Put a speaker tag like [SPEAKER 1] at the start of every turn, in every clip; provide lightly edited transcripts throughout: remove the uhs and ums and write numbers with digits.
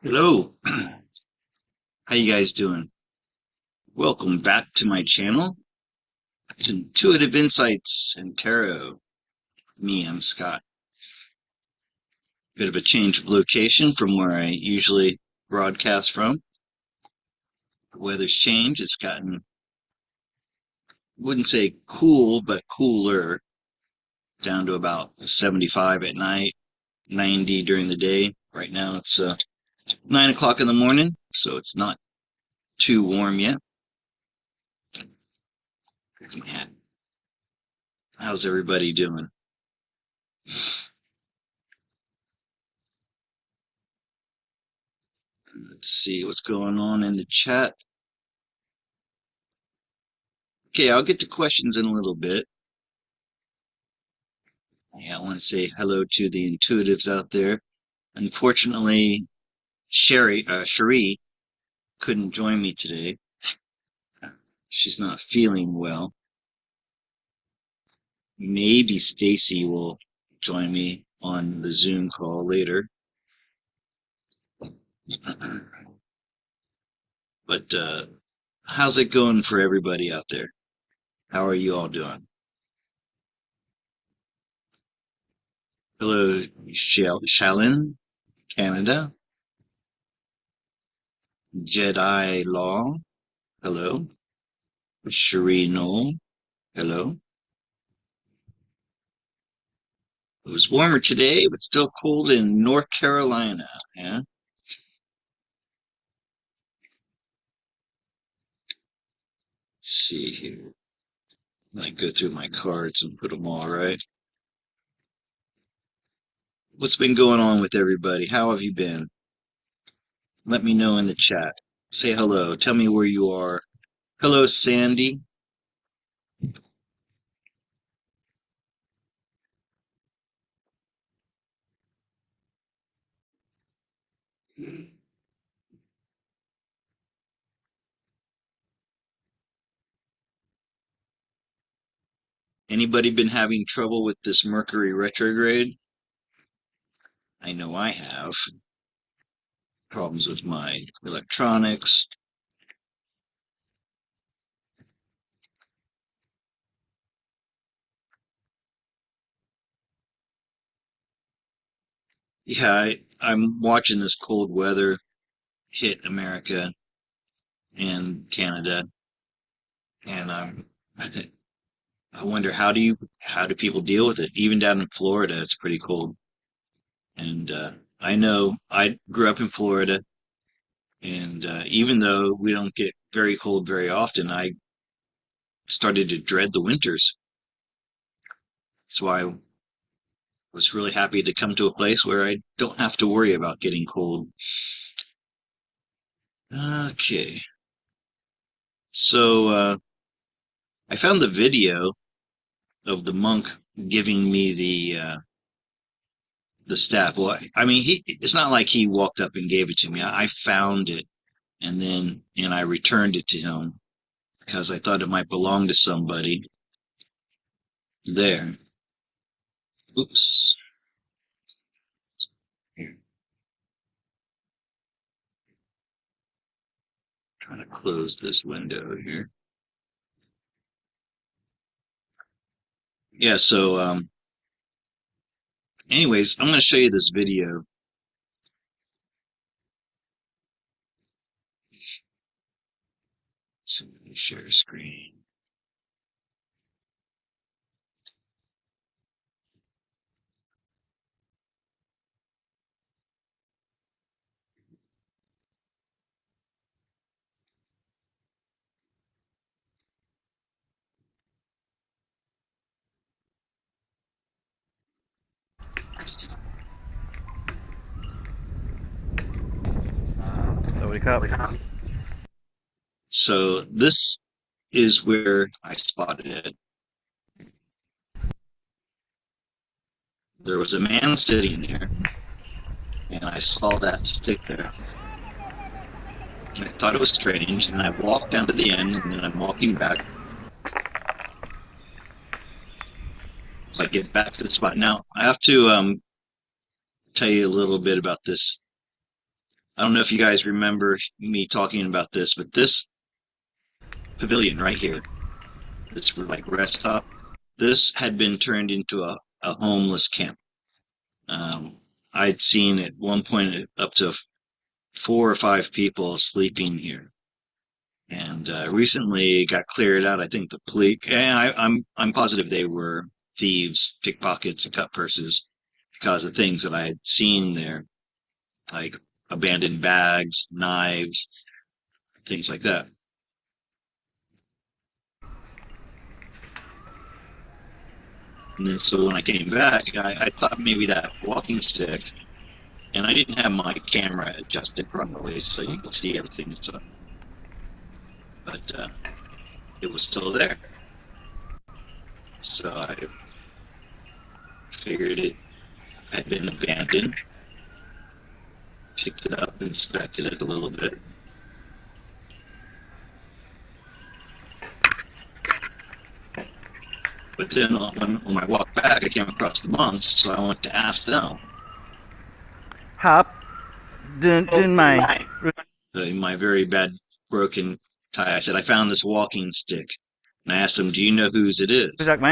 [SPEAKER 1] Hello, how you guys doing? Welcome back to my channel. It's Intuitive Insights and Tarot. I'm Scott. Bit of a change of location from where I usually broadcast from. The weather's changed. It's gotten, wouldn't say cool, but cooler, down to about 75 at night, 90 during the day. Right now it's 9 o'clock in the morning, so it's not too warm yet. Here's my hat. How's everybody doing? Let's see what's going on in the chat. Okay, I'll get to questions in a little bit. Yeah, I want to say hello to the intuitives out there. Unfortunately, Cherie couldn't join me today. She's not feeling well. Maybe Stacy will join me on the Zoom call later. But how's it going for everybody out there? How are you all doing? Hello, Shalyn, Canada. Jedi Law. Hello. Cherie Knoll. Hello. It was warmer today, but still cold in North Carolina. Yeah. Let's see here. I go through my cards and put them all right. What's been going on with everybody? How have you been? Let me know in the chat. Say hello. Tell me where you are. Hello, Sandy. Anybody been having trouble with this Mercury retrograde? I know I have. Problems with my electronics. Yeah, I'm watching this cold weather hit America and Canada, and I wonder how do people deal with it? Even down in Florida, it's pretty cold. And I know I grew up in Florida, and even though we don't get very cold very often, I started to dread the winters. That's why I was really happy to come to a place where I don't have to worry about getting cold. Okay, so I found the video of the monk giving me the staff. Well, I mean, it's not like he walked up and gave it to me. I found it and I returned it to him because I thought it might belong to somebody. There. Oops. Here. Trying to close this window here. Yeah, so anyways, I'm going to show you this video. So let me share screen. So this is where I spotted it. There was a man sitting there, and I saw that stick there. I thought it was strange, and I walked down to the end, and then I'm walking back. So I get back to the spot. Now, I have to tell you a little bit about this I don't know if you guys remember me talking about this, but this pavilion right here, this like rest stop, this had been turned into a homeless camp. Um, I'd seen at one point up to 4 or 5 people sleeping here, and recently it got cleared out. I think the police. I'm positive they were thieves, pickpockets, and cut purses because of things that I had seen there, like abandoned bags, knives, things like that. And then so when I came back, I thought maybe that walking stick, and I didn't have my camera adjusted properly so you could see everything. So, but it was still there. So I figured it had been abandoned, picked it up, inspected it a little bit. But then when I walked back, I came across the monks, so I went to ask them.
[SPEAKER 2] ครับเดินใหม่
[SPEAKER 1] In my very bad broken Thai, I said, I found this walking stick. And I asked them, do you know whose it is?
[SPEAKER 2] รู้จักไหม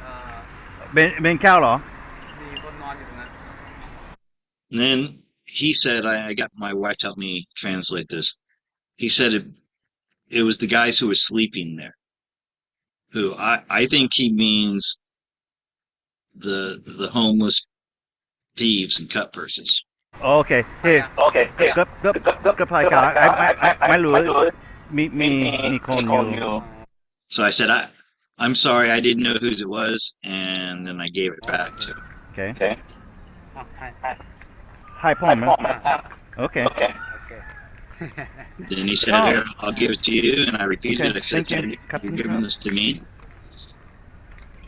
[SPEAKER 3] อ่า
[SPEAKER 2] เบนแก้วเหรอ
[SPEAKER 3] มีคนนอนอยู่ตรงนั้น
[SPEAKER 1] And then he said, I got my wife to help me translate this. He said it was the guys who were sleeping there, who I think he means the homeless thieves and cut purses.
[SPEAKER 2] โอเคเฮ้ก็พายกาไม่รู้มีคนอยู่
[SPEAKER 1] So I said, I'm sorry, I didn't know whose it was, and then I gave it back to him.
[SPEAKER 2] โอเค
[SPEAKER 3] อ่ะให้
[SPEAKER 2] ให้พ่อไหมโอเค
[SPEAKER 3] โอเค
[SPEAKER 1] Then he said, Here, I'll give it to you, and I repeated it. I said, You're giving this to me?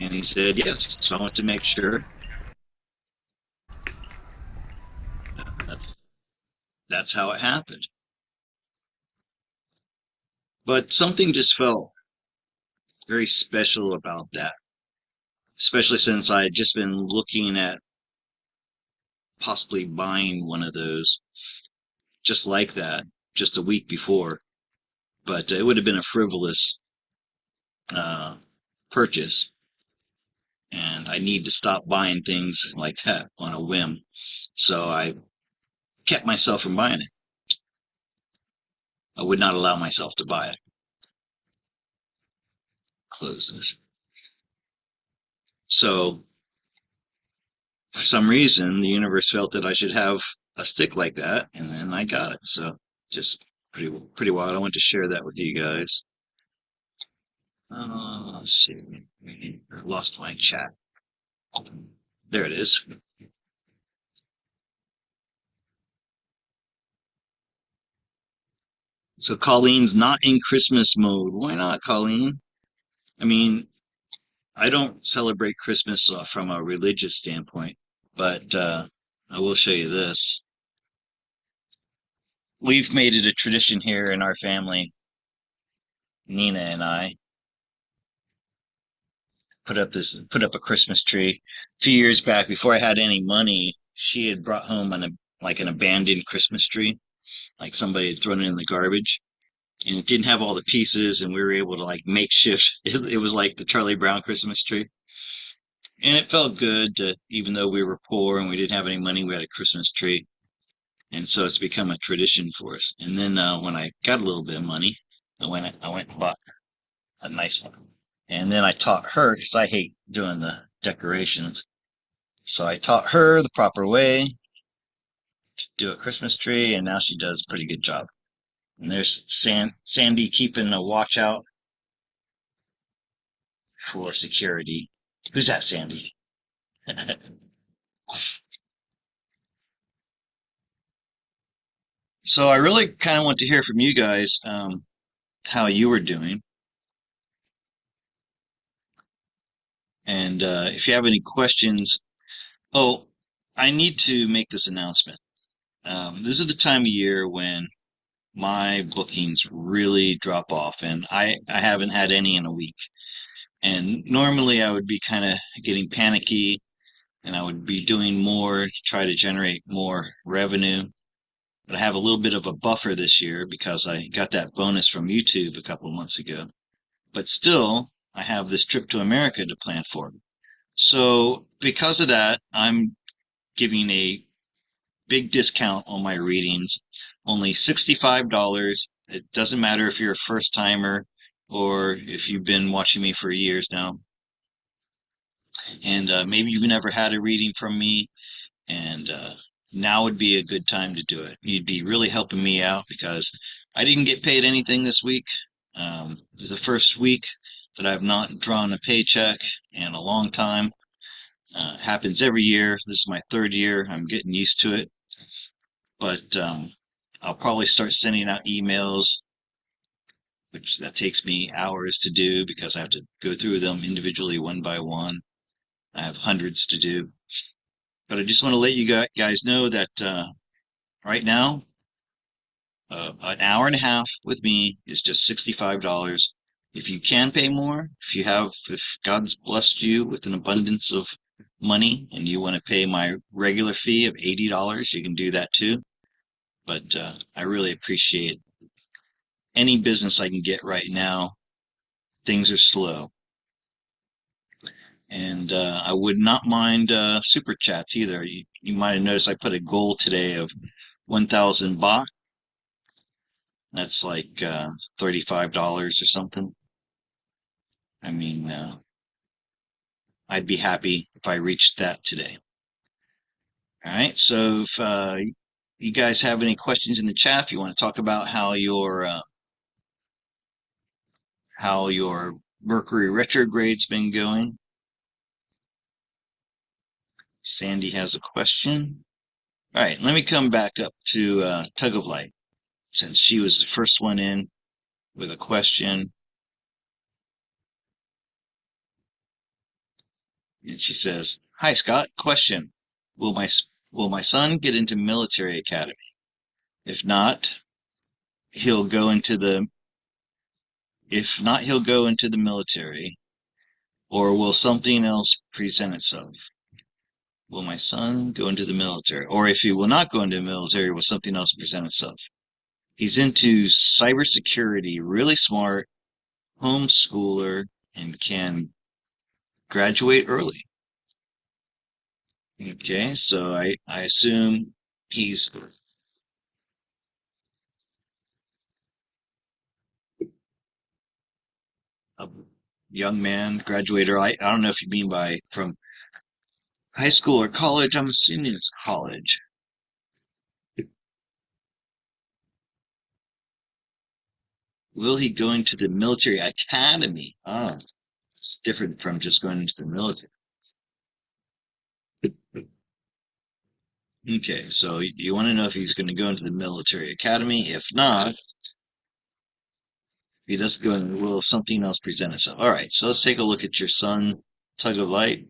[SPEAKER 1] And he said, yes. So I went to make sure. That's how it happened. But something just felt very special about that, especially since I had just been looking at possibly buying one of those just like that just a week before. But it would have been a frivolous purchase. And I need to stop buying things like that on a whim. So I kept myself from buying it. I would not allow myself to buy it. Close this. So for some reason, the universe felt that I should have a stick like that, and then I got it. So just pretty wild. I want to share that with you guys. Let's see. I lost my chat. There it is. So Colleen's not in Christmas mode. Why not, Colleen? I mean, I don't celebrate Christmas from a religious standpoint, but I will show you this. We've made it a tradition here in our family, Nina and I, put up a Christmas tree. A few years back, before I had any money, she had brought home an abandoned Christmas tree, like somebody had thrown it in the garbage, and it didn't have all the pieces, and we were able to like makeshift. It was like the Charlie Brown Christmas tree, and it felt good to, even though we were poor and we didn't have any money, we had a Christmas tree, and so it's become a tradition for us. And then when I got a little bit of money, I went and bought a nice one. And then I taught her, because I hate doing the decorations. So I taught her the proper way to do a Christmas tree, and now she does a pretty good job. And there's Sandy keeping a watch out for security. Who's that, Sandy? So I really kind of want to hear from you guys how you were doing. And if you have any questions, oh, I need to make this announcement. This is the time of year when my bookings really drop off, and I haven't had any in a week. And normally I would be kind of getting panicky and I would be doing more to try to generate more revenue. But I have a little bit of a buffer this year because I got that bonus from YouTube a couple of months ago. But still, I have this trip to America to plan for. So because of that, I'm giving a big discount on my readings, only $65. It doesn't matter if you're a first timer or if you've been watching me for years now. And maybe you've never had a reading from me, and now would be a good time to do it. You'd be really helping me out because I didn't get paid anything this week. This is the first week that I've not drawn a paycheck in a long time. Happens every year. This is my third year. I'm getting used to it. But I'll probably start sending out emails, which that takes me hours to do because I have to go through them individually one by one. I have hundreds to do. But I just want to let you guys know that right now, an hour and a half with me is just $65. If you can pay more, if God's blessed you with an abundance of money and you want to pay my regular fee of $80, you can do that too. But I really appreciate any business I can get right now. Things are slow. And I would not mind super chats either. You might have noticed I put a goal today of 1,000 baht. That's like $35 or something. I mean, I'd be happy if I reached that today. All right. So if you guys have any questions in the chat, if you want to talk about how your Mercury retrograde's been going. Sandy has a question. All right, let me come back up to Tug of Light, since she was the first one in with a question. And she says, "Hi Scott, question: Will my son get into military academy? If not, he'll go into the military, or will something else present itself? Will my son go into the military, or if he will not go into the military, will something else present itself? He's into cybersecurity, really smart, homeschooler, and can graduate early." Okay, so I assume he's a young man, graduator. I don't know if you mean by from high school or college. I'm assuming it's college. Will he go into the military academy? Ah, it's different from just going into the military. Okay, so you want to know if he's going to go into the military academy. If not, if he doesn't go in, will something else present itself? All right, so let's take a look at your son, Tug of Light,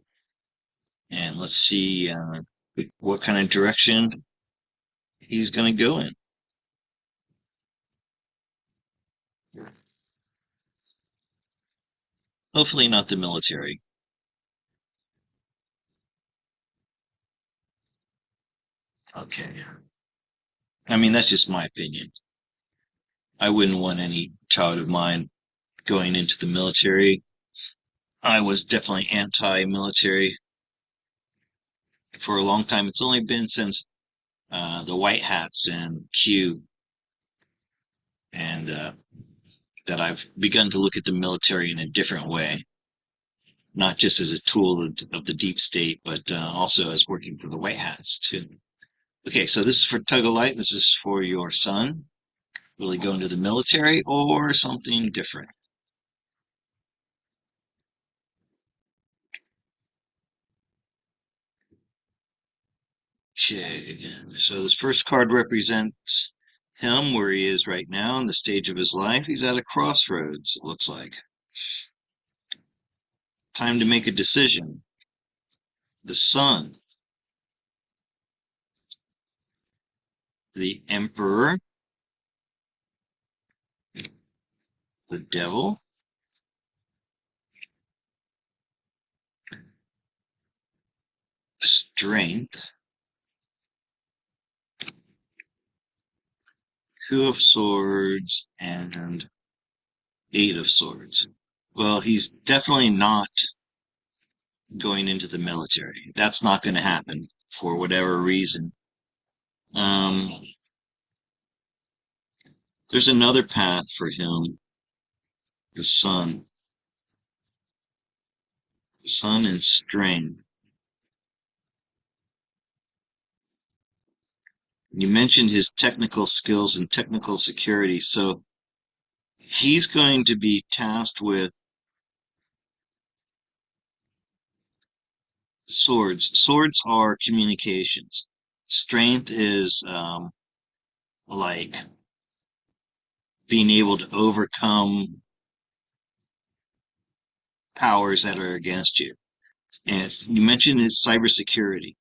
[SPEAKER 1] and let's see what kind of direction he's going to go in. Hopefully not the military. Okay. I mean, that's just my opinion. I wouldn't want any child of mine going into the military. I was definitely anti-military for a long time. It's only been since the White Hats and Q and that I've begun to look at the military in a different way, not just as a tool of the deep state, but also as working for the White Hats too. Okay, so this is for Tug of Light. This is for your son. Will he go into the military or something different? Okay, so this first card represents him where he is right now in the stage of his life. He's at a crossroads, it looks like. Time to make a decision. The Sun, the Emperor, the Devil, strength, 2 of swords, and 8 of swords. Well, he's definitely not going into the military. That's not going to happen for whatever reason. There's another path for him, the sun. Sun and strength. You mentioned his technical skills and technical security, so he's going to be tasked with swords. Swords are communications. Strength is like being able to overcome powers that are against you. And you mentioned his cybersecurity.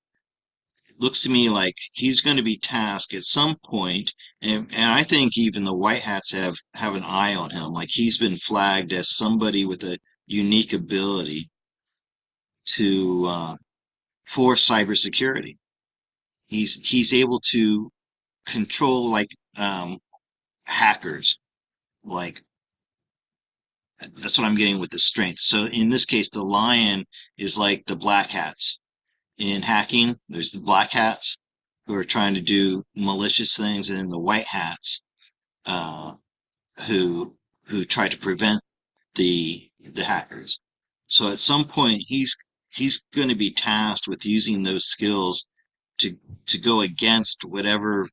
[SPEAKER 1] It looks to me like he's going to be tasked at some point, and I think even the White Hats have an eye on him. Like he's been flagged as somebody with a unique ability to for cybersecurity. He's able to control like hackers. Like that's what I'm getting with the strength. So in this case, the lion is like the black hats. In hacking, there's the black hats who are trying to do malicious things, and then the white hats uh, who try to prevent the hackers. So at some point, he's going to be tasked with using those skills to go against whatever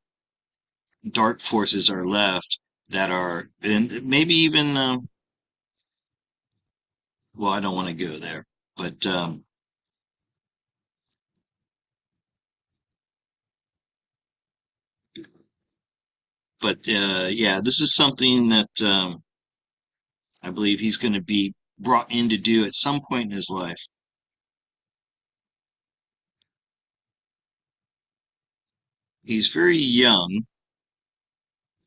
[SPEAKER 1] dark forces are left that are, and maybe even well, I don't want to go there, but yeah, this is something that I believe he's going to be brought in to do at some point in his life. He's very young,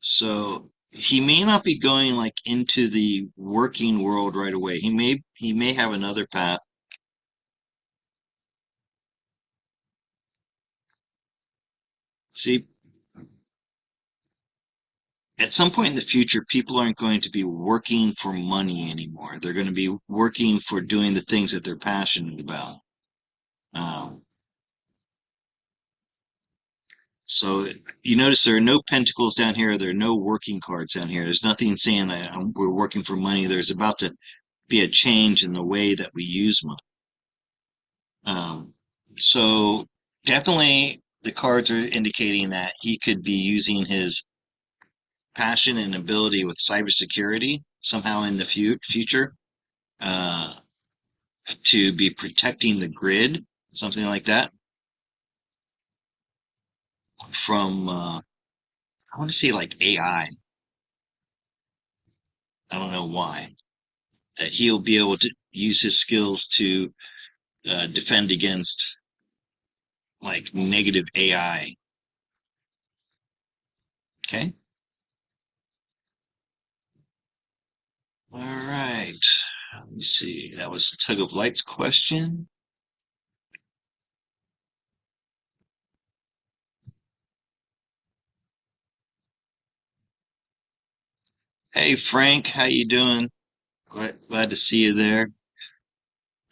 [SPEAKER 1] so he may not be going like into the working world right away. He may have another path. See, at some point in the future, people aren't going to be working for money anymore. They're going to be working for doing the things that they're passionate about. Um, so you notice there are no pentacles down here. There are no working cards down here. There's nothing saying that we're working for money. There's about to be a change in the way that we use money. Um, so definitely the cards are indicating that he could be using his passion and ability with cybersecurity somehow in the future uh, to be protecting the grid, something like that, from I want to say like AI. I don't know why. That he'll be able to use his skills to defend against like negative AI. Okay. All right. Let me see. That was Tug of Light's question. Hey Frank, how you doing? Glad to see you there.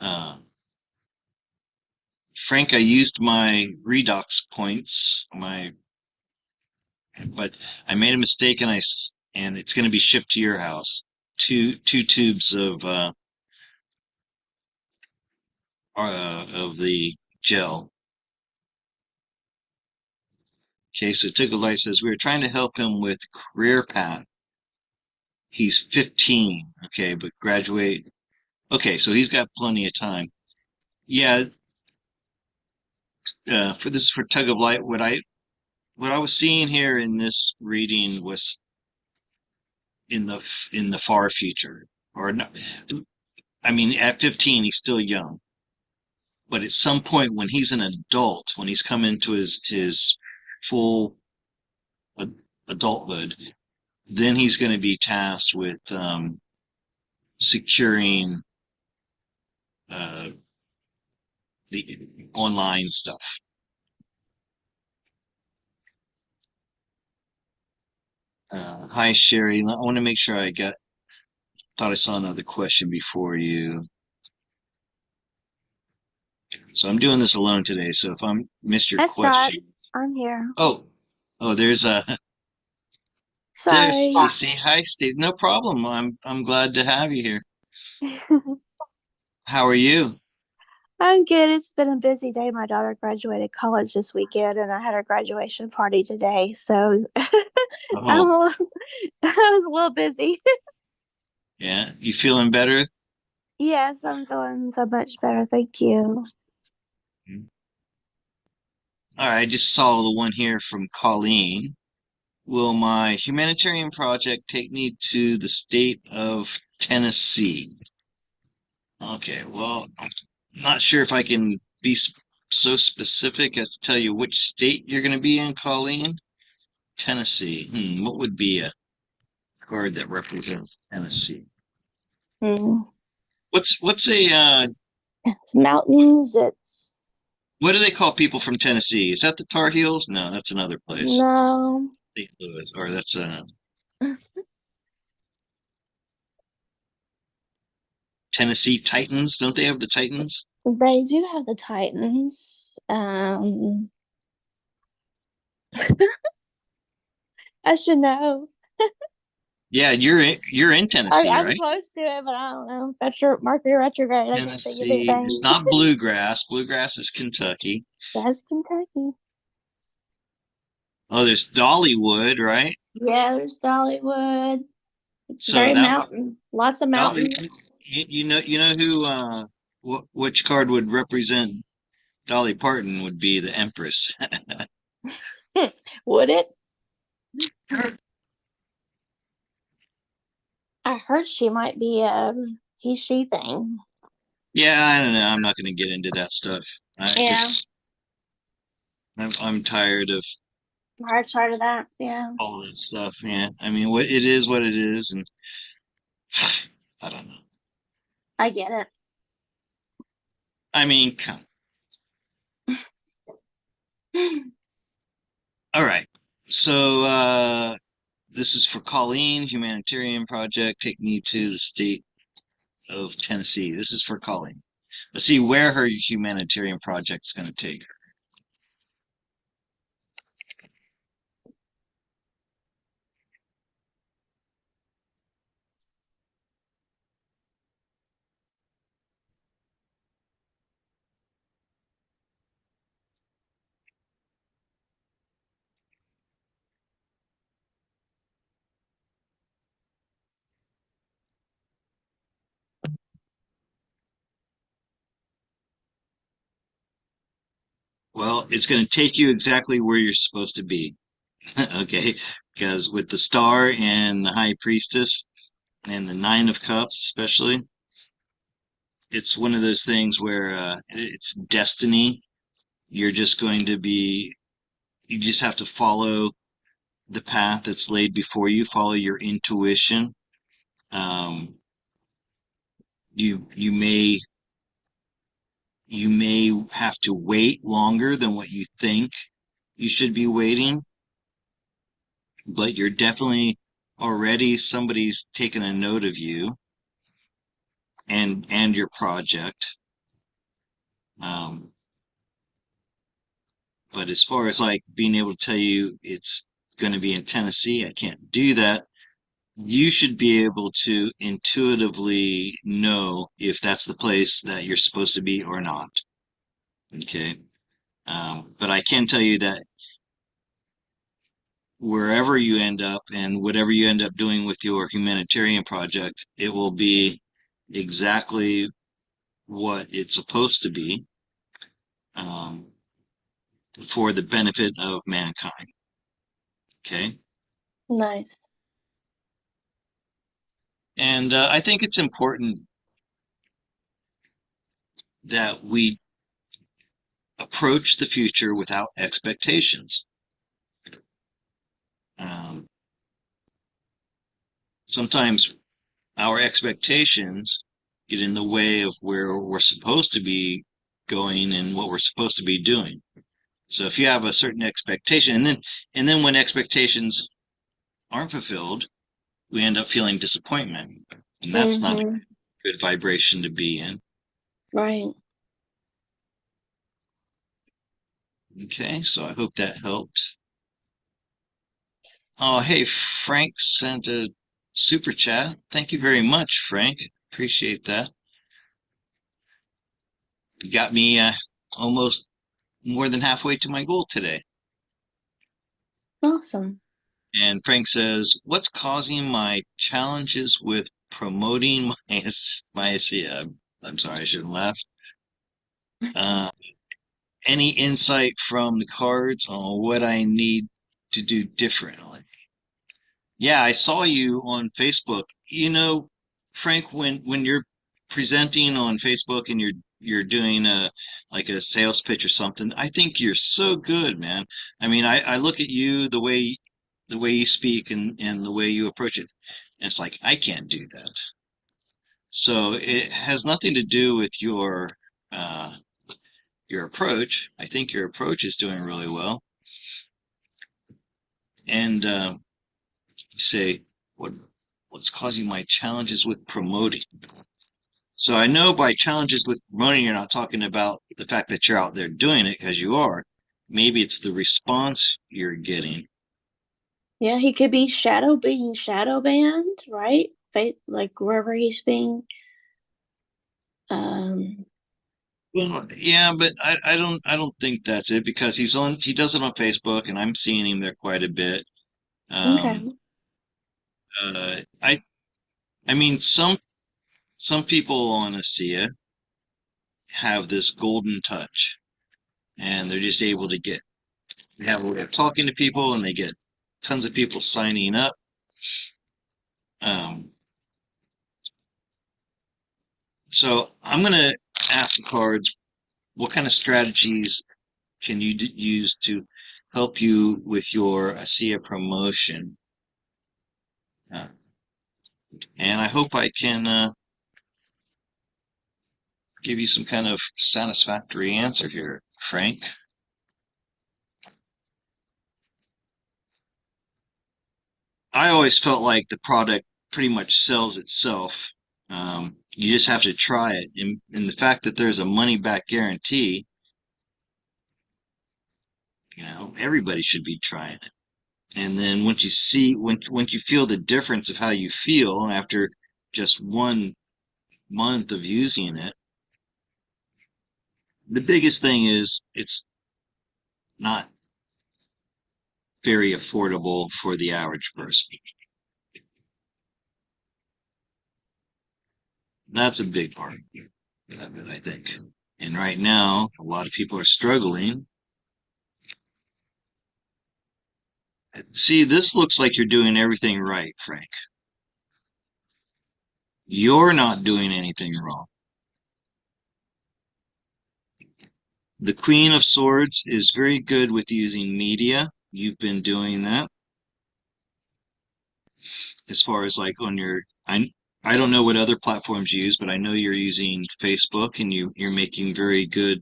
[SPEAKER 1] Uh, Frank, I used my redox points, but I made a mistake and it's going to be shipped to your house. Two tubes of the gel. Okay, so Tickle Light says we were trying to help him with career path. He's 15, okay, but graduate. Okay, so he's got plenty of time. Yeah, for this for Tug of Light, what I was seeing here in this reading was in the far future, or no, I mean at 15 he's still young, but at some point when he's an adult, when he's come into his full adulthood, then he's going to be tasked with securing uh, the online stuff. Hi, Sherry. I want to make sure thought I saw another question before you. So I'm doing this alone today. So if I missed your
[SPEAKER 4] That's not.
[SPEAKER 1] question,
[SPEAKER 4] I'm here.
[SPEAKER 1] oh, there's there's
[SPEAKER 4] Sorry.
[SPEAKER 1] Stacy. Hi, Stacy. No problem. I'm glad to have you here. How are you?
[SPEAKER 4] I'm good. It's been a busy day. My daughter graduated college this weekend, and I had her graduation party today. So
[SPEAKER 1] Oh,
[SPEAKER 4] I was a little busy.
[SPEAKER 1] yeah. You feeling better?
[SPEAKER 4] Yes, I'm feeling so much better. Thank you.
[SPEAKER 1] All right. I just saw the one here from Colleen. Will my humanitarian project take me to the state of Tennessee? Okay, well, I'm not sure if I can be so specific as to tell you which state you're going to be in, Colleen. Tennessee. What would be a card that represents Tennessee?
[SPEAKER 4] Mm.
[SPEAKER 1] What's a
[SPEAKER 4] It's mountains. It's
[SPEAKER 1] what do they call people from Tennessee? Is that the Tar Heels? No, that's another place.
[SPEAKER 4] no.
[SPEAKER 1] St. Louis, or that's Tennessee Titans. Don't they have the Titans?
[SPEAKER 4] They do have the Titans. I should know.
[SPEAKER 1] Yeah, you're in Tennessee,
[SPEAKER 4] I'm
[SPEAKER 1] right?
[SPEAKER 4] close to it, but I don't know. Mercury retrograde. I can't think of
[SPEAKER 1] Tennessee. It's
[SPEAKER 4] anything.
[SPEAKER 1] not Bluegrass. Bluegrass is Kentucky.
[SPEAKER 4] That's Kentucky.
[SPEAKER 1] Oh, there's Dollywood, right?
[SPEAKER 4] Yeah, there's Dollywood. It's
[SPEAKER 1] So
[SPEAKER 4] very
[SPEAKER 1] that
[SPEAKER 4] mountain. Lots of
[SPEAKER 1] Dolly,
[SPEAKER 4] mountains.
[SPEAKER 1] you know who which card would represent Dolly Parton would be the Empress.
[SPEAKER 4] Would it? I heard she might be a he she thing.
[SPEAKER 1] Yeah, I don't know. I'm not going to get into that stuff. I
[SPEAKER 4] Yeah,
[SPEAKER 1] just I'm tired of
[SPEAKER 4] I heard of that. Yeah,
[SPEAKER 1] all that stuff. Yeah, I mean, what it is, and I don't know.
[SPEAKER 4] I get it.
[SPEAKER 1] I mean, come. All right. So this is for Colleen, humanitarian project. Take me to the state of Tennessee. This is for Colleen. Let's see where her humanitarian project's going to take her. Well, it's going to take you exactly where you're supposed to be. Okay, because with the star and the high priestess and the nine of cups, especially, it's one of those things where it's destiny. You're just going to be, you just have to follow the path that's laid before you, follow your intuition. Um, you you may have to wait longer than what you think you should be waiting, but you're definitely already somebody's taken a note of you and your project. Um, but as far as like being able to tell you it's going to be in Tennessee, I can't do that. You should be able to intuitively know if that's the place that you're supposed to be or not. Okay. But I can tell you that wherever you end up and whatever you end up doing with your humanitarian project, it will be exactly what it's supposed to be um, for the benefit of mankind. Okay.
[SPEAKER 4] nice.
[SPEAKER 1] And I think it's important that we approach the future without expectations. Um, Sometimes our expectations get in the way of where we're supposed to be going and what we're supposed to be doing. So if you have a certain expectation, and then when expectations aren't fulfilled, we end up feeling disappointment, and that's not a
[SPEAKER 4] Mm-hmm.
[SPEAKER 1] good vibration to be in.
[SPEAKER 4] Right.
[SPEAKER 1] Okay, so I hope that helped. Oh, hey, Frank sent a super chat. Thank you very much, Frank. Appreciate that. You got me almost more than halfway to my goal today.
[SPEAKER 4] Awesome.
[SPEAKER 1] And Frank says, "What's causing my challenges with promoting my ASEA?" I'm sorry, I shouldn't laugh. Uh, any insight from the cards on what I need to do differently? Yeah, I saw you on Facebook. You know, Frank, when you're presenting on Facebook and you're doing a like a sales pitch or something, I think you're so good, man. I mean, I look at you the way you speak and the way you approach it, and it's like I can't do that. So it has nothing to do with uh your approach. I think your approach is doing really well. And you say what what's causing my challenges with promoting? So I know by challenges with promoting, you're not talking about the fact that you're out there doing it because you are. Maybe it's the response you're getting.
[SPEAKER 4] Yeah, he could be being shadow banned, right? Like wherever he's being. Um.
[SPEAKER 1] Well, yeah, but I don't think that's it because he does it on Facebook and I'm seeing him there quite a bit. Um,
[SPEAKER 4] Okay.
[SPEAKER 1] uh, I I mean some people on ASEA have this golden touch and they're just able to have a way of talking to people and they get tons of people signing up. Um, so I'm going to ask the cards, what kind of strategies can you use to help you with your ASEA promotion? Uh, and I hope I can give you some kind of satisfactory answer here, Frank. I always felt like the product pretty much sells itself. You just have to try it. And the fact that there's a money back guarantee, you know, everybody should be trying it. And then once you feel the difference of how you feel after just 1 month of using it, the biggest thing is it's not very affordable for the average person. That's a big part of it, I think. And right now, a lot of people are struggling. See, this looks like you're doing everything right, Frank. You're not doing anything wrong. The Queen of Swords is very good with using media. You've been doing that as far as like on I don't know what other platforms you use, but I know you're using Facebook and you're making very good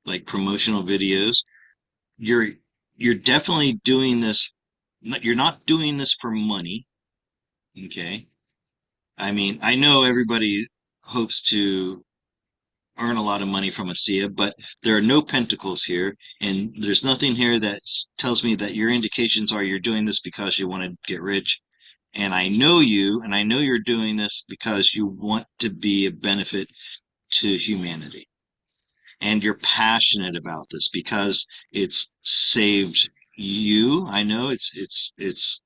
[SPEAKER 1] like promotional videos. You're you're definitely doing this. You're not doing this for money, okay? I mean, I know everybody hopes to earn a lot of money from ASEA, but there are no pentacles here, and there's nothing here that tells me that your indications are you're doing this because you want to get rich. And I know you, and I know you're doing this because you want to be a benefit to humanity. And you're passionate about this because it's saved you. I know it's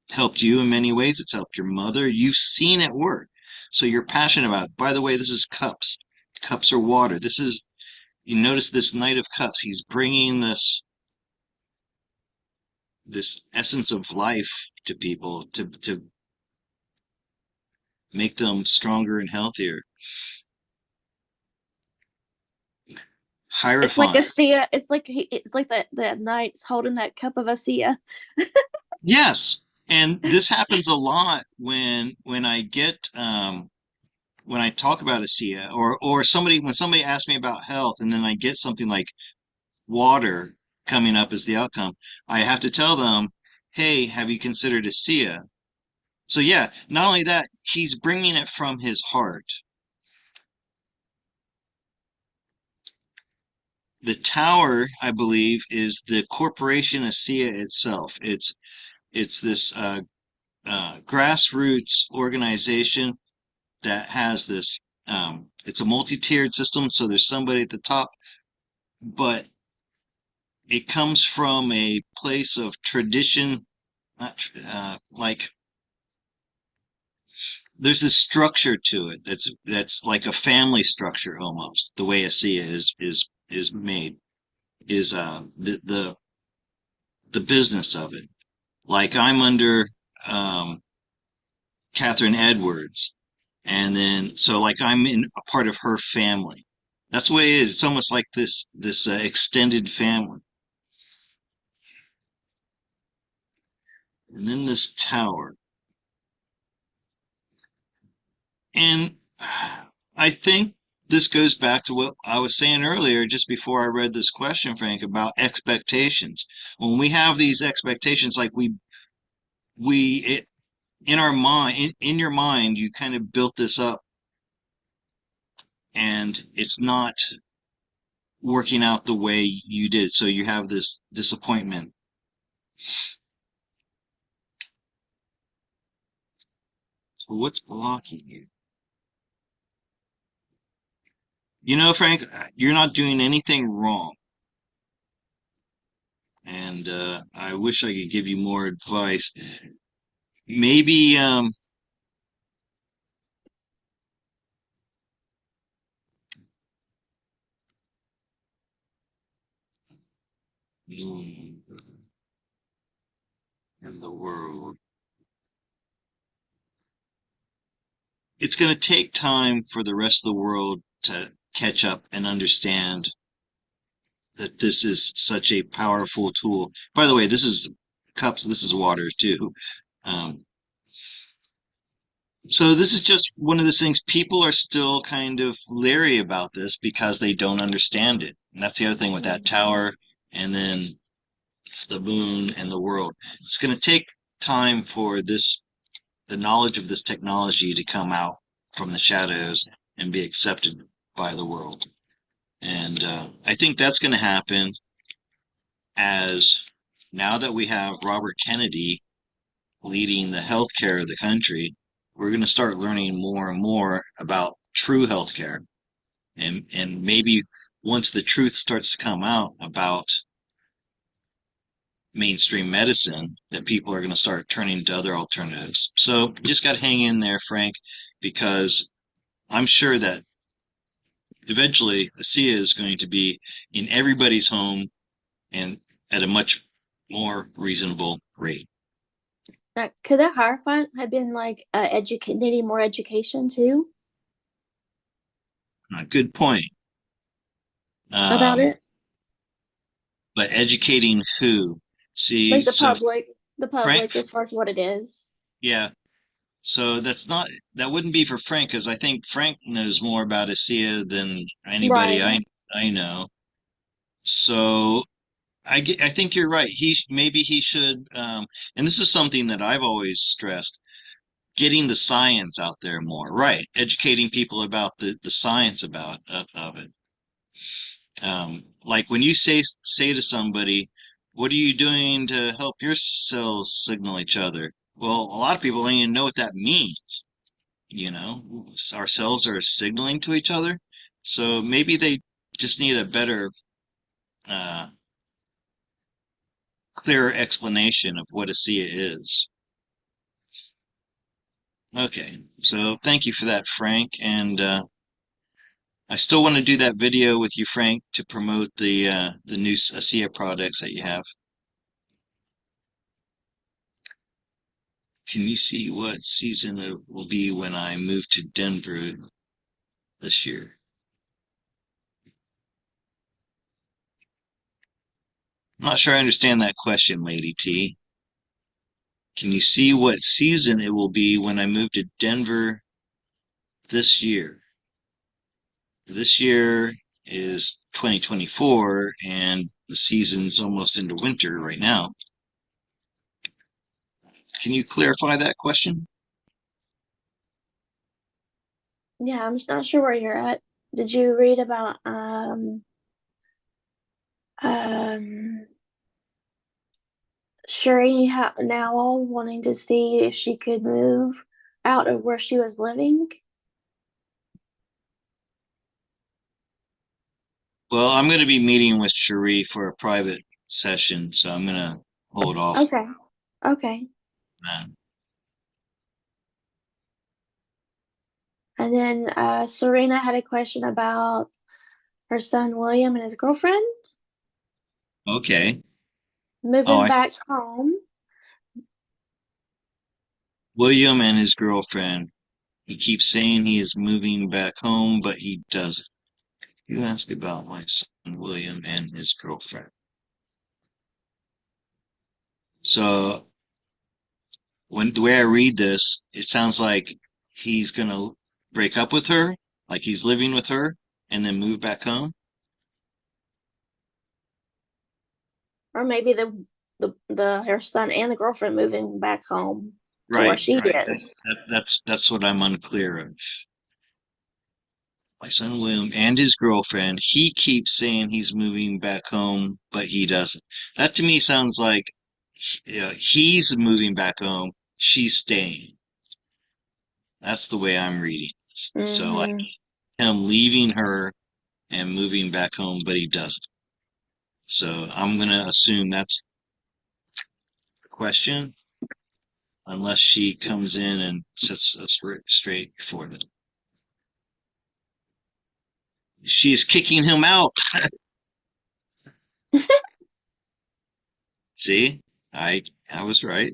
[SPEAKER 1] helped you in many ways. It's helped your mother. You've seen it work. So you're passionate about it. By the way, this is cups. Cups are water. You notice this Knight of Cups. He's bringing this essence of life to people to make them stronger and healthier.
[SPEAKER 4] It's like
[SPEAKER 1] Hierophant.
[SPEAKER 4] ASEA. It's like that knight's holding that cup of ASEA.
[SPEAKER 1] Yes. And this happens a lot when I get when I talk about ASEA, or somebody when somebody asks me about health, and then I get something like water coming up as the outcome, I have to tell them, "Hey, have you considered ASEA?" So yeah, not only that, he's bringing it from his heart. The tower, I believe, is the corporation ASEA itself. It's this grassroots organization that has this. It's a multi-tiered system, so there's somebody at the top, but it comes from a place of tradition, not like there's this structure to it that's like a family structure almost. The way ASEA is made is the business of it. Like I'm under um, Catherine Edwards, and then so like I'm in a part of her family. That's what it is. It's almost like this extended family. And then this tower. And I think this goes back to what I was saying earlier, just before I read this question, Frank, about expectations. When we have these expectations, like it, in our mind, in your mind, you kind of built this up, and it's not working out the way you did. So you have this disappointment. So what's blocking you? You know, Frank, you're not doing anything wrong. And I wish I could give you more advice. Maybe in the world. It's going to take time for the rest of the world to catch up and understand that this is such a powerful tool. By the way, this is cups, this is water too. Um, so this is just one of those things. People are still kind of leery about this because they don't understand it. And that's the other thing with that tower and then the moon and the world. It's going to take time for the knowledge of this technology to come out from the shadows and be accepted by the world. And I think that's going to happen as now that we have Robert Kennedy leading the healthcare of the country, we're going to start learning more and more about true healthcare. And maybe once the truth starts to come out about mainstream medicine, that people are going to start turning to other alternatives. So you just got to hang in there, Frank, because I'm sure that eventually ASEA is going to be in everybody's home and at a much more reasonable rate.
[SPEAKER 4] Now, could that Hierophant have been like needing more education too
[SPEAKER 1] Good point.
[SPEAKER 4] about it?
[SPEAKER 1] But educating who? See,
[SPEAKER 4] Like
[SPEAKER 1] so
[SPEAKER 4] the
[SPEAKER 1] Frank,
[SPEAKER 4] public as far as what it is.
[SPEAKER 1] yeah. So that wouldn't be for Frank because I think Frank knows more about ASEA than anybody
[SPEAKER 4] Right.
[SPEAKER 1] I know. So I think you're right. Maybe he should, and this is something that I've always stressed, getting the science out there more. Right, educating people about the science about of it. Like when you say to somebody, "What are you doing to help your cells signal each other?" Well, a lot of people don't even know what that means. You know, our cells are signaling to each other, so maybe they just need a better, uh, clearer explanation of what ASEA is. Okay, so thank you for that, Frank, and I still want to do that video with you, Frank, to promote the new ASEA products that you have. Can you see what season it will be when I move to Denver this year? I'm not sure I understand that question, Lady T. Can you see what season it will be when I move to Denver this year. This year is 2024, and the season's almost into winter right now. Can you clarify that question?
[SPEAKER 4] Yeah, I'm just not sure where you're at. Did you read about um Sherry now wanting to see if she could move out of where she was living?
[SPEAKER 1] Well, I'm going to be meeting with Cherie for a private session, so I'm going to hold off
[SPEAKER 4] Okay. Okay.
[SPEAKER 1] on that.
[SPEAKER 4] And then Serena had a question about her son William and his girlfriend
[SPEAKER 1] Okay. Oh,
[SPEAKER 4] moving back home.
[SPEAKER 1] William and his girlfriend. He keeps saying he is moving back home, but he doesn't. You ask about my son William and his girlfriend. So when the way I read this, it sounds like he's gonna break up with her, like he's living with her, and then move back home.
[SPEAKER 4] Or maybe the her son and the girlfriend moving back home to where
[SPEAKER 1] Right,
[SPEAKER 4] she
[SPEAKER 1] right.
[SPEAKER 4] is.
[SPEAKER 1] That's what I'm unclear of. My son William and his girlfriend, he keeps saying he's moving back home, but he doesn't. That to me sounds like he's moving back home, she's staying. That's the way I'm reading this. So like
[SPEAKER 4] Mm-hmm.
[SPEAKER 1] him leaving her and moving back home, but he doesn't. So I'm gonna assume that's the question, unless she comes in and sets us straight before them. She's kicking him out. See, I was right.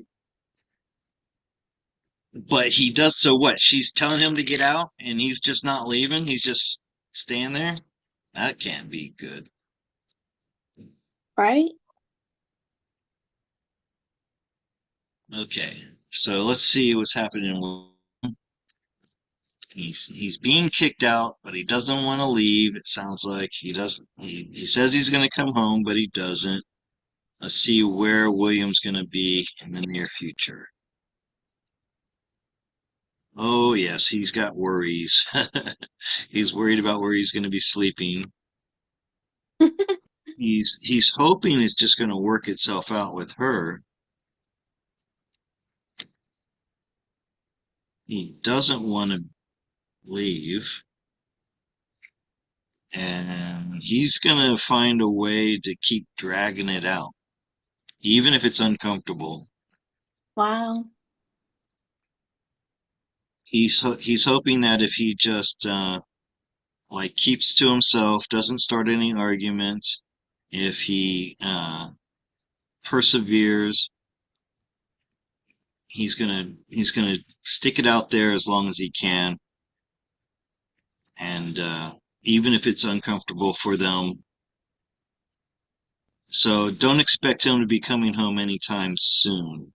[SPEAKER 1] But he does, so what? She's telling him to get out and he's just not leaving. He's just staying there. That can't be good.
[SPEAKER 4] Right?
[SPEAKER 1] Okay. So let's see what's happening. He's being kicked out, but he doesn't want to leave. It sounds like he doesn't. He says he's going to come home, but he doesn't. Let's see where William's going to be in the near future. Oh, yes, he's got worries. He's worried about where he's going to be sleeping. He's hoping it's just going to work itself out with her. He doesn't want to leave, and he's going to find a way to keep dragging it out, even if it's uncomfortable.
[SPEAKER 4] Wow.
[SPEAKER 1] He's hoping that if he just like keeps to himself, doesn't start any arguments, if he perseveres, he's gonna stick it out there as long as he can, and even if it's uncomfortable for them. So don't expect him to be coming home anytime soon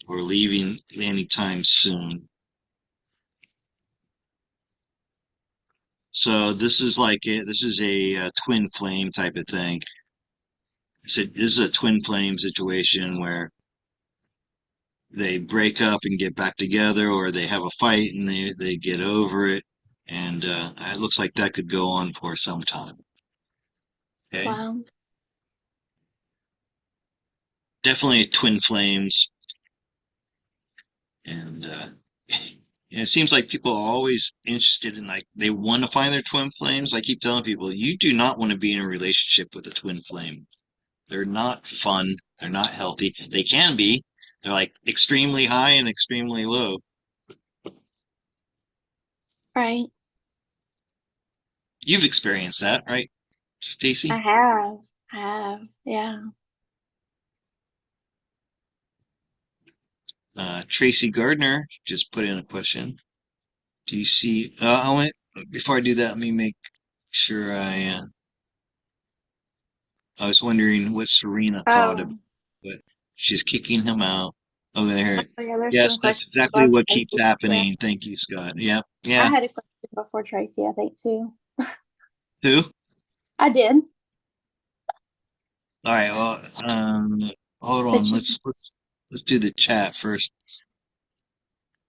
[SPEAKER 1] or leaving anytime soon. So this is a twin flame type of thing. So this is a twin flame situation where they break up and get back together, or they have a fight and they get over it, and it looks like that could go on for some time. Okay,
[SPEAKER 4] Wow.
[SPEAKER 1] definitely twin flames, and it seems like people are always interested in, like, they want to find their twin flames. I keep telling people, you do not want to be in a relationship with a twin flame. They're not fun. They're not healthy. They can be. They're like extremely high and extremely low.
[SPEAKER 4] Right.
[SPEAKER 1] You've experienced that, right,
[SPEAKER 4] I
[SPEAKER 1] Stacy?
[SPEAKER 4] have. I have. Yeah.
[SPEAKER 1] Tracy Gardner just put in a question. Do you see? Before I do that, let me make sure I was wondering what Serena thought of,
[SPEAKER 4] Oh.
[SPEAKER 1] but she's kicking him out. Oh, there.
[SPEAKER 4] Oh, yeah, there's
[SPEAKER 1] Yes,
[SPEAKER 4] some
[SPEAKER 1] that's
[SPEAKER 4] questions
[SPEAKER 1] exactly
[SPEAKER 4] about
[SPEAKER 1] what
[SPEAKER 4] Tracy.
[SPEAKER 1] keeps happening. Thank you, Scott. Yep.
[SPEAKER 4] I
[SPEAKER 1] Yeah.
[SPEAKER 4] had a question before Tracy, I think, too.
[SPEAKER 1] Who?
[SPEAKER 4] I did,
[SPEAKER 1] All right. Well, hold
[SPEAKER 4] but
[SPEAKER 1] on.
[SPEAKER 4] you,
[SPEAKER 1] Let's do the chat first.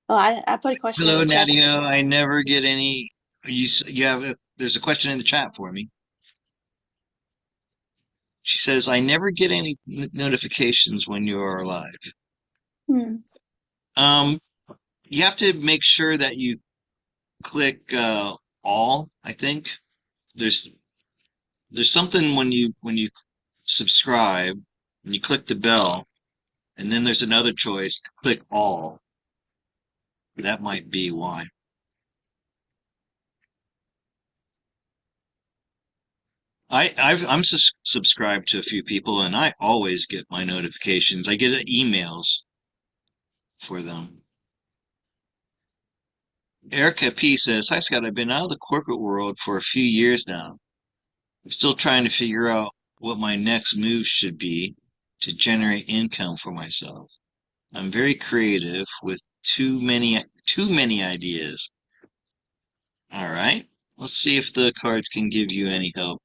[SPEAKER 4] oh, I put a question in
[SPEAKER 1] Hello,
[SPEAKER 4] the chat.
[SPEAKER 1] Nadia. I never get any. You have there's a question in the chat for me. She says, I never get any notifications when you are live.
[SPEAKER 4] Hmm.
[SPEAKER 1] Um, you have to make sure that you click all, I think. There's there's something when you subscribe and you click the bell, and then there's another choice to click all. That might be why. I'm subscribed to a few people, and I always get my notifications. I get emails for them. Erica P says, "Hi Scott, I've been out of the corporate world for a few years now. I'm still trying to figure out what my next move should be to generate income for myself. I'm very creative with too many ideas." All right. Let's see if the cards can give you any help,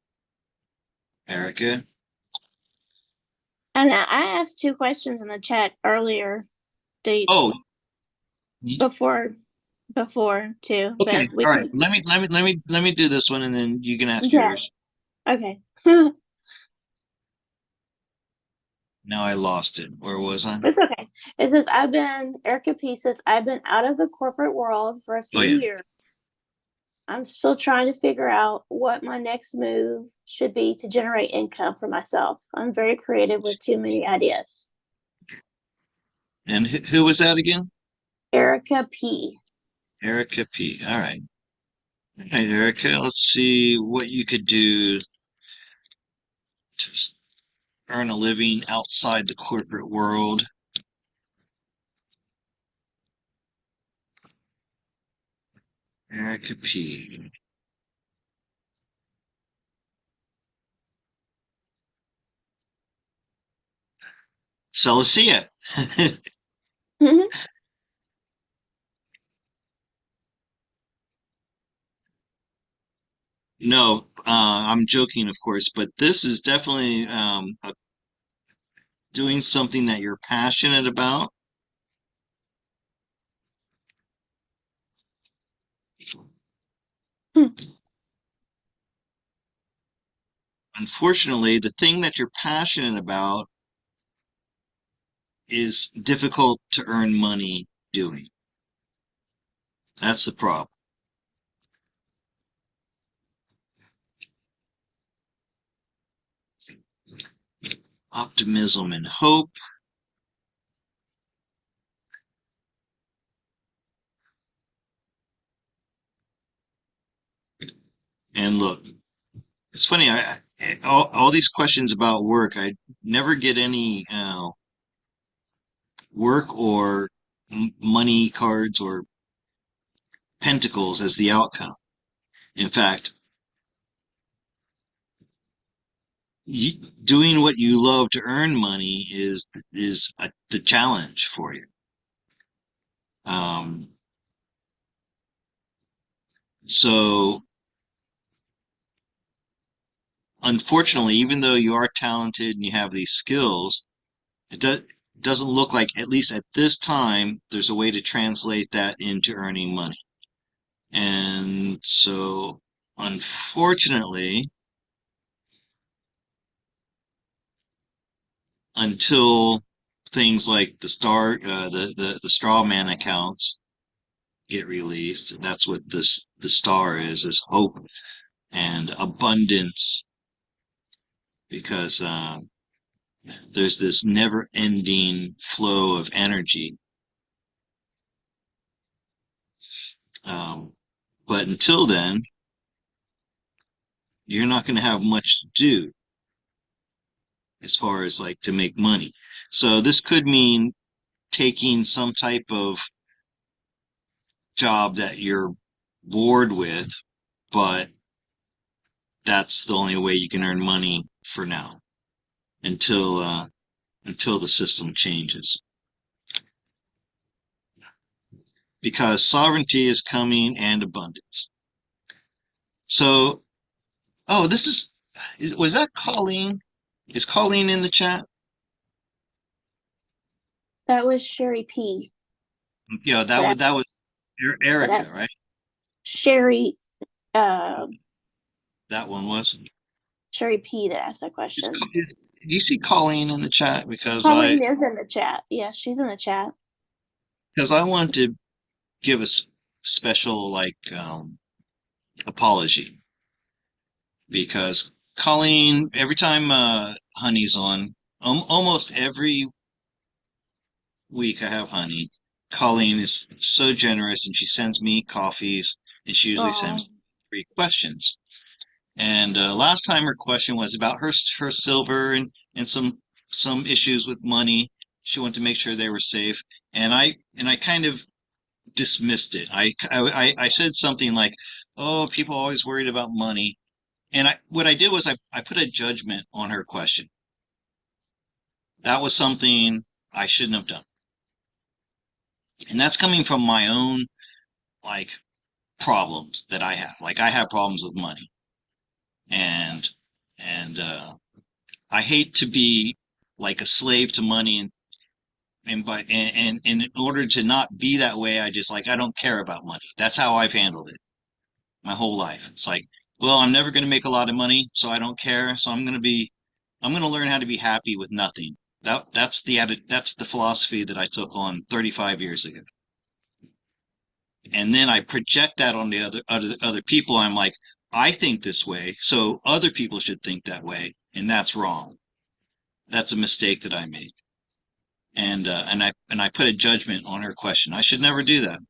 [SPEAKER 1] Erica.
[SPEAKER 4] And I asked two questions in the chat earlier, the
[SPEAKER 1] Oh,
[SPEAKER 4] before too,
[SPEAKER 1] okay.
[SPEAKER 4] but we
[SPEAKER 1] All right.
[SPEAKER 4] can,
[SPEAKER 1] Let me do this one and then you can ask
[SPEAKER 4] yeah,
[SPEAKER 1] yours.
[SPEAKER 4] okay.
[SPEAKER 1] Now I lost it. Where was I?
[SPEAKER 4] It's okay. It says, Erica P says, I've been out of the corporate world for a
[SPEAKER 1] Oh
[SPEAKER 4] few
[SPEAKER 1] yeah.
[SPEAKER 4] years. I'm still trying to figure out what my next move should be to generate income for myself. I'm very creative with too many ideas.
[SPEAKER 1] And who was that again?
[SPEAKER 4] Erica P.
[SPEAKER 1] Erica P. All right. All right, Erica. Let's see what you could do to earn a living outside the corporate world. Erica P. So let's see it. No, I'm joking, of course, but this is definitely doing something that you're passionate about. Unfortunately, the thing that you're passionate about is difficult to earn money doing. That's the problem. Optimism and hope. And look, it's funny. All these questions about work, I never get any work or money cards or pentacles as the outcome. In fact, doing what you love to earn money is the challenge for you. Um, so unfortunately, even though you are talented and you have these skills, doesn't look like, at least at this time, there's a way to translate that into earning money. And so, unfortunately, until things like the straw man accounts get released, that's what the star is hope and abundance, because there's this never-ending flow of energy. Um, but until then, you're not going to have much to do as far as like to make money. So this could mean taking some type of job that you're bored with, but that's the only way you can earn money for now until the system changes. because sovereignty is coming and abundance. So, oh, was that Colleen? Is Colleen in the chat?
[SPEAKER 4] That was Sherry P.
[SPEAKER 1] Yeah,
[SPEAKER 4] That,
[SPEAKER 1] that was Erica,
[SPEAKER 4] that's
[SPEAKER 1] right?
[SPEAKER 4] Sherry,
[SPEAKER 1] That one was.
[SPEAKER 4] Sherry P. that asked that question.
[SPEAKER 1] Do you see Colleen in the chat?
[SPEAKER 4] Colleen is in the chat. Yeah, she's in the chat.
[SPEAKER 1] Because I wanted to give a special apology, because Colleen, every time Honey's on, almost every week I have Honey. Colleen is so generous, and she sends me coffees, and she usually
[SPEAKER 4] Aw.
[SPEAKER 1] sends 3 questions. And last time her question was about her silver and some issues with money. She wanted to make sure they were safe, and I kind of dismissed it. I said something like, "Oh, people are always worried about money," and what I did was I put a judgment on her question. That was something I shouldn't have done, and that's coming from my own like problems that I have. Like, I have problems with money, and I hate to be like a slave to money, and in order to not be that way, I don't care about money. That's how I've handled it my whole life. It's like, well, I'm never going to make a lot of money, so I don't care. So I'm going to learn how to be happy with nothing. That's the philosophy that I took on 35 years ago. And then I project that on the other people. I'm like, I think this way, so other people should think that way, and that's wrong. That's a mistake that I made. And I put a judgment on her question. I should never do that.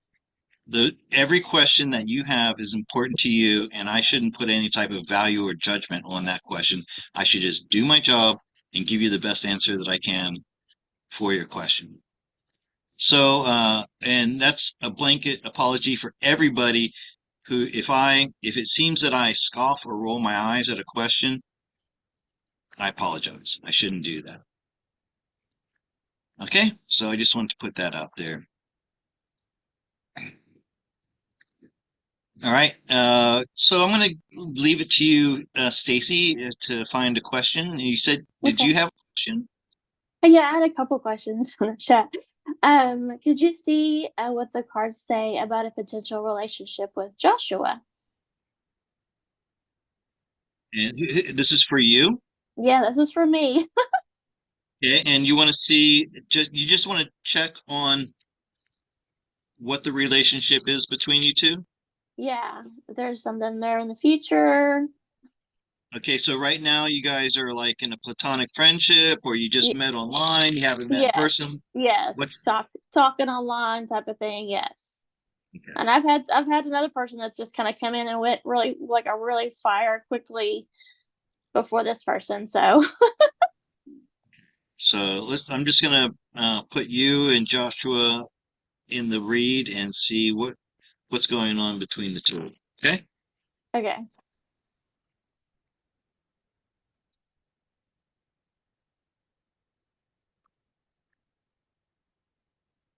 [SPEAKER 1] Every question that you have is important to you, and I shouldn't put any type of value or judgment on that question. I should just do my job and give you the best answer that I can for your question. So, and that's a blanket apology for everybody who, if it seems that I scoff or roll my eyes at a question, I apologize. I shouldn't do that. Okay, so I just wanted to put that out there. All right, so I'm going to leave it to you, Stacy, to find a question. You said, did you have a question?
[SPEAKER 4] Yeah, I had a couple questions on the chat. Could you see what the cards say about a potential relationship with Joshua?
[SPEAKER 1] And this is for you?
[SPEAKER 4] Yeah, this is for me.
[SPEAKER 1] Okay, and you want to see, you just want to check on what the relationship is between you two?
[SPEAKER 4] Yeah, there's something there in the future.
[SPEAKER 1] Okay, so right now you guys are like in a platonic friendship, or you just met online, you haven't met in person?
[SPEAKER 4] Yes,
[SPEAKER 1] What's
[SPEAKER 4] talking online type of thing, yes.
[SPEAKER 1] Okay.
[SPEAKER 4] And I've had another person that's just kind of come in and went really fire quickly before this person, so
[SPEAKER 1] So I'm just gonna put you and Joshua in the read and see what's going on between the two. Okay?
[SPEAKER 4] okay.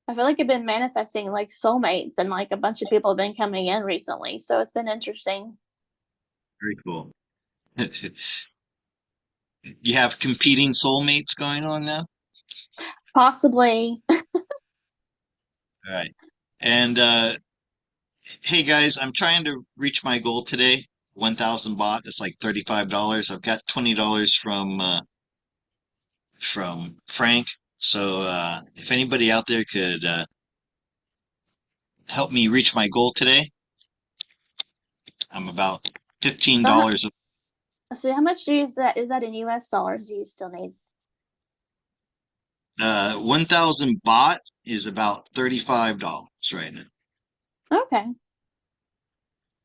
[SPEAKER 4] I feel like I've been manifesting like soulmates, and like a bunch of people have been coming in recently, so it's been interesting.
[SPEAKER 1] Very cool. You have competing soulmates going on now?
[SPEAKER 4] Possibly.
[SPEAKER 1] All right. And hey guys, I'm trying to reach my goal today. 1,000 baht. That's like $35. I've got $20 from Frank. So if anybody out there could help me reach my goal today, I'm about $15.
[SPEAKER 4] So how much is that in US dollars do you still need?
[SPEAKER 1] 1,000 baht is about $35 right now.
[SPEAKER 4] Okay.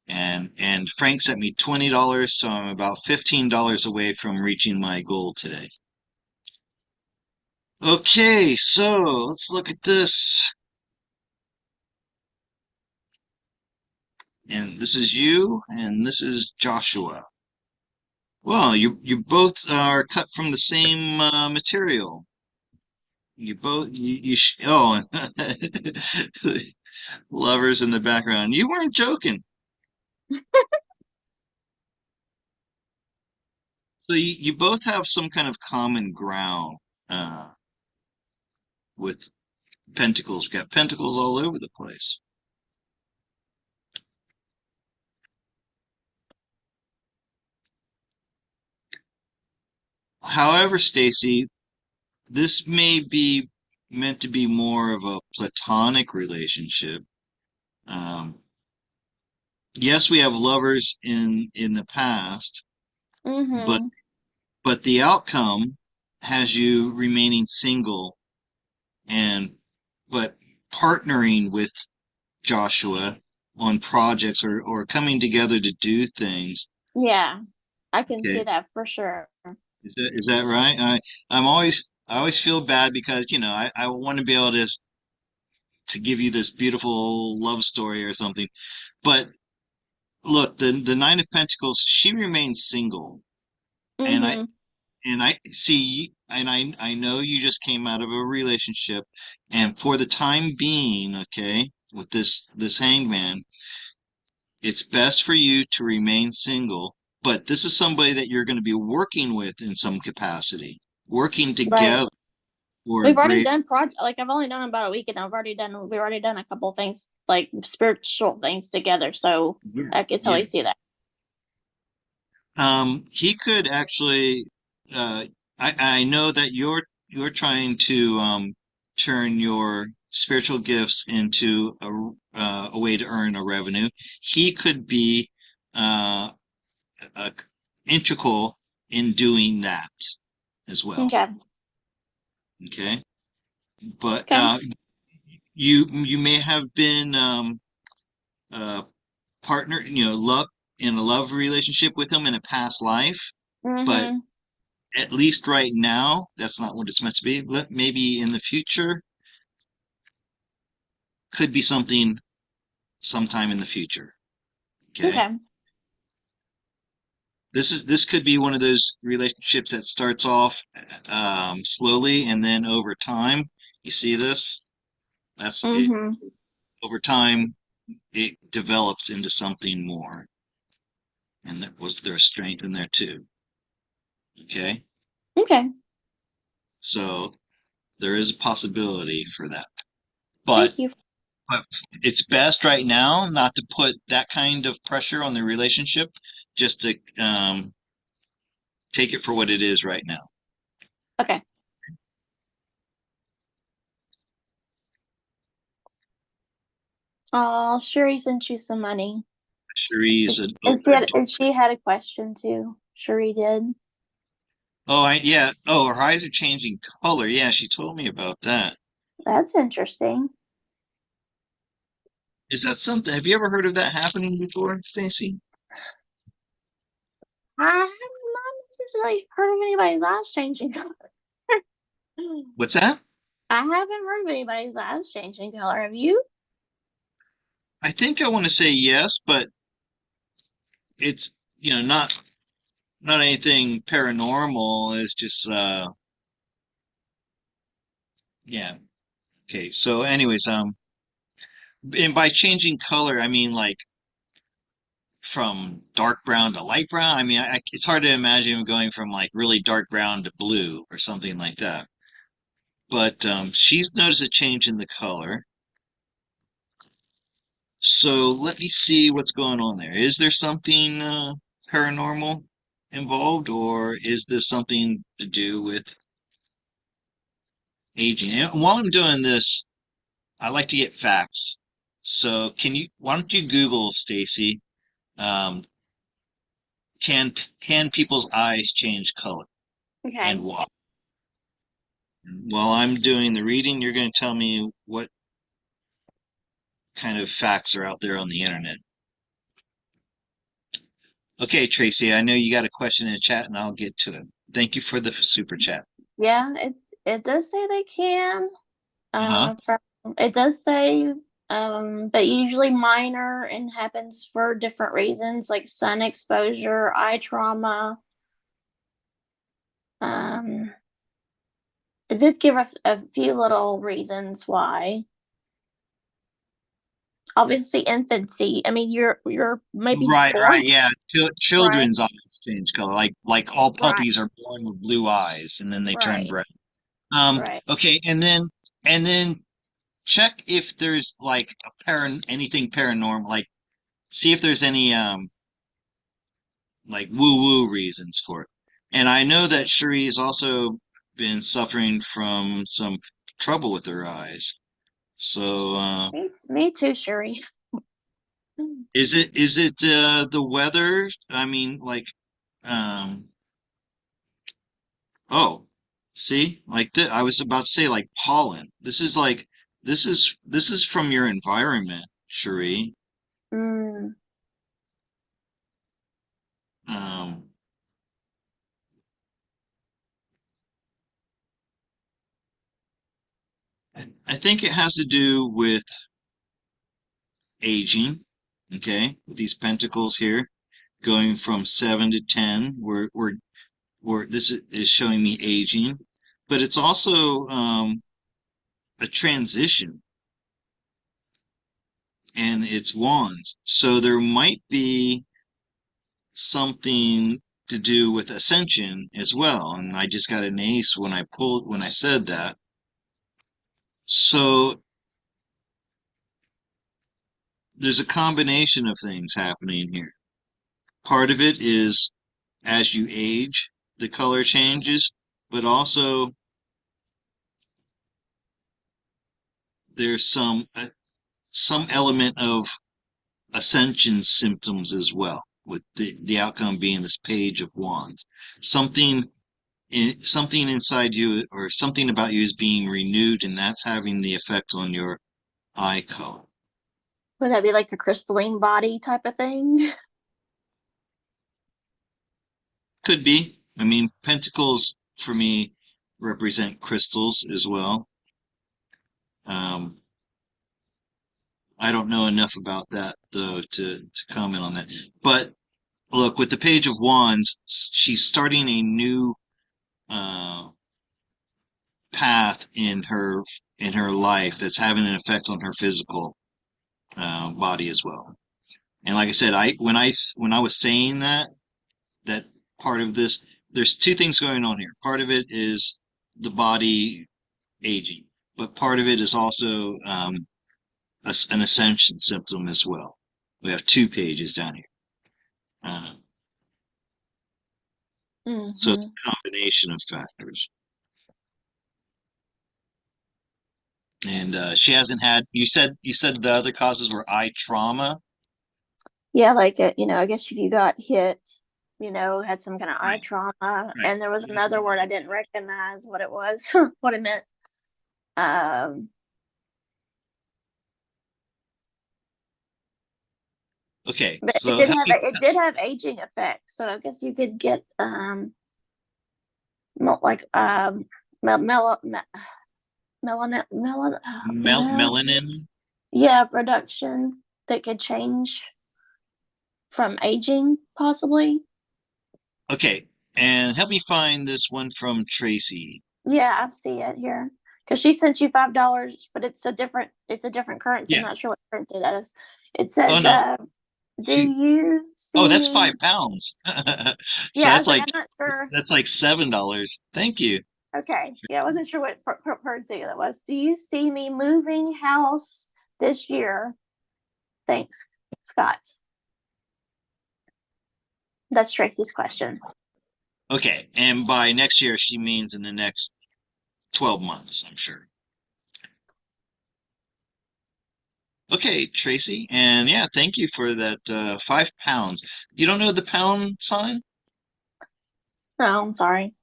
[SPEAKER 1] And Frank sent me $20, so I'm about $15 away from reaching my goal today. Okay, so let's look at this. And this is you, and this is Joshua. Well, you both are cut from the same material. You both oh Lovers in the background. You weren't joking. So you both have some kind of common ground with pentacles. We've got pentacles all over the place. However, Stacy, this may be meant to be more of a platonic relationship. Um, yes, we have lovers in the past, but
[SPEAKER 4] Mm-hmm.
[SPEAKER 1] the outcome has you remaining single and but partnering with Joshua on projects or coming together to do things.
[SPEAKER 4] Yeah, I can see
[SPEAKER 1] Okay.
[SPEAKER 4] that for sure.
[SPEAKER 1] Is that right? I always feel bad because, I want to be able to give you this beautiful love story or something. But look, the Nine of Pentacles, she remains single. And I
[SPEAKER 4] Mm-hmm.
[SPEAKER 1] and I see and I know you just came out of a relationship, and for the time being, okay, with this hangman, it's best for you to remain single, but this is somebody that you're going to be working with in some capacity, working
[SPEAKER 4] Right.
[SPEAKER 1] together for a
[SPEAKER 4] We've already
[SPEAKER 1] great,
[SPEAKER 4] done project like I've only done about a week and we've already done a couple things like spiritual things together. So
[SPEAKER 1] yeah,
[SPEAKER 4] I could
[SPEAKER 1] yeah.
[SPEAKER 4] totally see that.
[SPEAKER 1] He could actually, uh, I know that you're trying to turn your spiritual gifts into a way to earn a revenue. He could be uh, a, integral in doing that as well.
[SPEAKER 4] Okay.
[SPEAKER 1] Okay, but
[SPEAKER 4] Okay.
[SPEAKER 1] you may have been uh, partner, love in a love relationship with him in a past life, but
[SPEAKER 4] Mm-hmm.
[SPEAKER 1] at least right now, that's not what it's meant to be. Maybe in the future, could be something sometime in the future. Okay.
[SPEAKER 4] Okay.
[SPEAKER 1] This could be one of those relationships that starts off slowly and then over time, you see this? That's it.
[SPEAKER 4] Mm-hmm.
[SPEAKER 1] Over time, it develops into something more. And there's strength in there too. Okay.
[SPEAKER 4] Okay.
[SPEAKER 1] So there is a possibility for that. But
[SPEAKER 4] Thank you.
[SPEAKER 1] But it's best right now not to put that kind of pressure on the relationship, just to take it for what it is right now.
[SPEAKER 4] Okay. Oh, Sherry sent you some money.
[SPEAKER 1] Cherie's an
[SPEAKER 4] And she had a question too. Sherry did.
[SPEAKER 1] yeah. Oh, her eyes are changing color. Yeah, she told me about that.
[SPEAKER 4] That's interesting.
[SPEAKER 1] Is that something? Have you ever heard of that happening before, Stacy?
[SPEAKER 4] I have not necessarily heard of anybody's eyes changing color.
[SPEAKER 1] What's that?
[SPEAKER 4] I haven't heard of anybody's eyes changing color. Have you?
[SPEAKER 1] I think I want to say yes, but it's not anything paranormal. It's just yeah. Okay. So, anyways, and by changing color, I mean like from dark brown to light brown. I mean, it's hard to imagine him going from like really dark brown to blue or something like that. But she's noticed a change in the color. So let me see what's going on there. Is there something paranormal involved, or is this something to do with aging? And while I'm doing this, I like to get facts. So why don't you Google, Stacy, um, can people's eyes change color
[SPEAKER 4] Okay.
[SPEAKER 1] and why? While I'm doing the reading, you're going to tell me what kind of facts are out there on the internet. Okay, Tracy, I know you got a question in the chat and I'll get to it. Thank you for the super chat.
[SPEAKER 4] Yeah, it does say they can.
[SPEAKER 1] Uh-huh.
[SPEAKER 4] From, it does say but usually minor and happens for different reasons like sun exposure, eye trauma. Um it did give a few little reasons why. obviously infancy. I mean, you're maybe
[SPEAKER 1] Right,
[SPEAKER 4] born,
[SPEAKER 1] right, yeah.
[SPEAKER 4] right?
[SPEAKER 1] Children's eyes change color. Like all
[SPEAKER 4] Right,
[SPEAKER 1] puppies are born with blue eyes and then they turn
[SPEAKER 4] right,
[SPEAKER 1] brown.
[SPEAKER 4] right.
[SPEAKER 1] Okay, and then check if there's like anything paranormal, like see if there's any like woo-woo reasons for it. And I know that Cherie's also been suffering from some trouble with her eyes. So
[SPEAKER 4] Me too, Sherry.
[SPEAKER 1] is it the weather? I mean, like um oh, see, like I was about to say like pollen. This is from your environment, Cherie.
[SPEAKER 4] Mm,
[SPEAKER 1] Um, I think it has to do with aging, okay, with these pentacles here going from 7 to 10, where this is showing me aging, but it's also a transition and it's wands. So there might be something to do with ascension as well. And I just got an ace when I said that. So there's a combination of things happening here. Part of it is as you age, the color changes, but also there's some element of ascension symptoms as well, with the outcome being this page of wands. Something something inside you or something about you is being renewed, and that's having the effect on your eye color.
[SPEAKER 4] would that be like a crystalline body type of thing?
[SPEAKER 1] Could be. I mean, pentacles for me represent crystals as well. Um, I don't know enough about that though to comment on that. But look, with the Page of Wands, she's starting a new uh, path in her life that's having an effect on her physical body as well. And like I said, when I was saying that part of this, there's two things going on here. Part of it is the body aging, but part of it is also an ascension symptom as well. We have two pages down here. Uh, so it's
[SPEAKER 4] Hmm.
[SPEAKER 1] a combination of factors. And she hasn't had. You said the other causes were eye trauma.
[SPEAKER 4] Yeah, like I guess if you got hit, had some kind of eye
[SPEAKER 1] Right.
[SPEAKER 4] trauma,
[SPEAKER 1] Right.
[SPEAKER 4] and there was another word I didn't recognize what it was, what it meant. Um,
[SPEAKER 1] Okay.
[SPEAKER 4] but
[SPEAKER 1] So
[SPEAKER 4] it did have aging effects, so I guess you could get like mel mel melanin
[SPEAKER 1] melanin.
[SPEAKER 4] yeah, production that could change from aging, possibly.
[SPEAKER 1] Okay. And help me find this one from Tracy.
[SPEAKER 4] Yeah, I see it here. Because she sent you $5, but it's a different currency. I'm
[SPEAKER 1] Yeah.
[SPEAKER 4] not sure what currency that is. It
[SPEAKER 1] Oh
[SPEAKER 4] says,
[SPEAKER 1] no.
[SPEAKER 4] do
[SPEAKER 1] She.
[SPEAKER 4] you
[SPEAKER 1] Oh,
[SPEAKER 4] see
[SPEAKER 1] that's
[SPEAKER 4] me?
[SPEAKER 1] £5. So
[SPEAKER 4] Yeah, I was like, I'm not sure.
[SPEAKER 1] that's like $7. Thank you.
[SPEAKER 4] Okay. Yeah, I wasn't sure what currency that was. Do you see me moving house this year? Thanks, Scott. That's Tracy's question.
[SPEAKER 1] Okay. And by next year, she means in the next 12 months, I'm sure. Okay, Tracy. And yeah, thank you for that £5. You don't know the pound sign?
[SPEAKER 4] No, I'm sorry.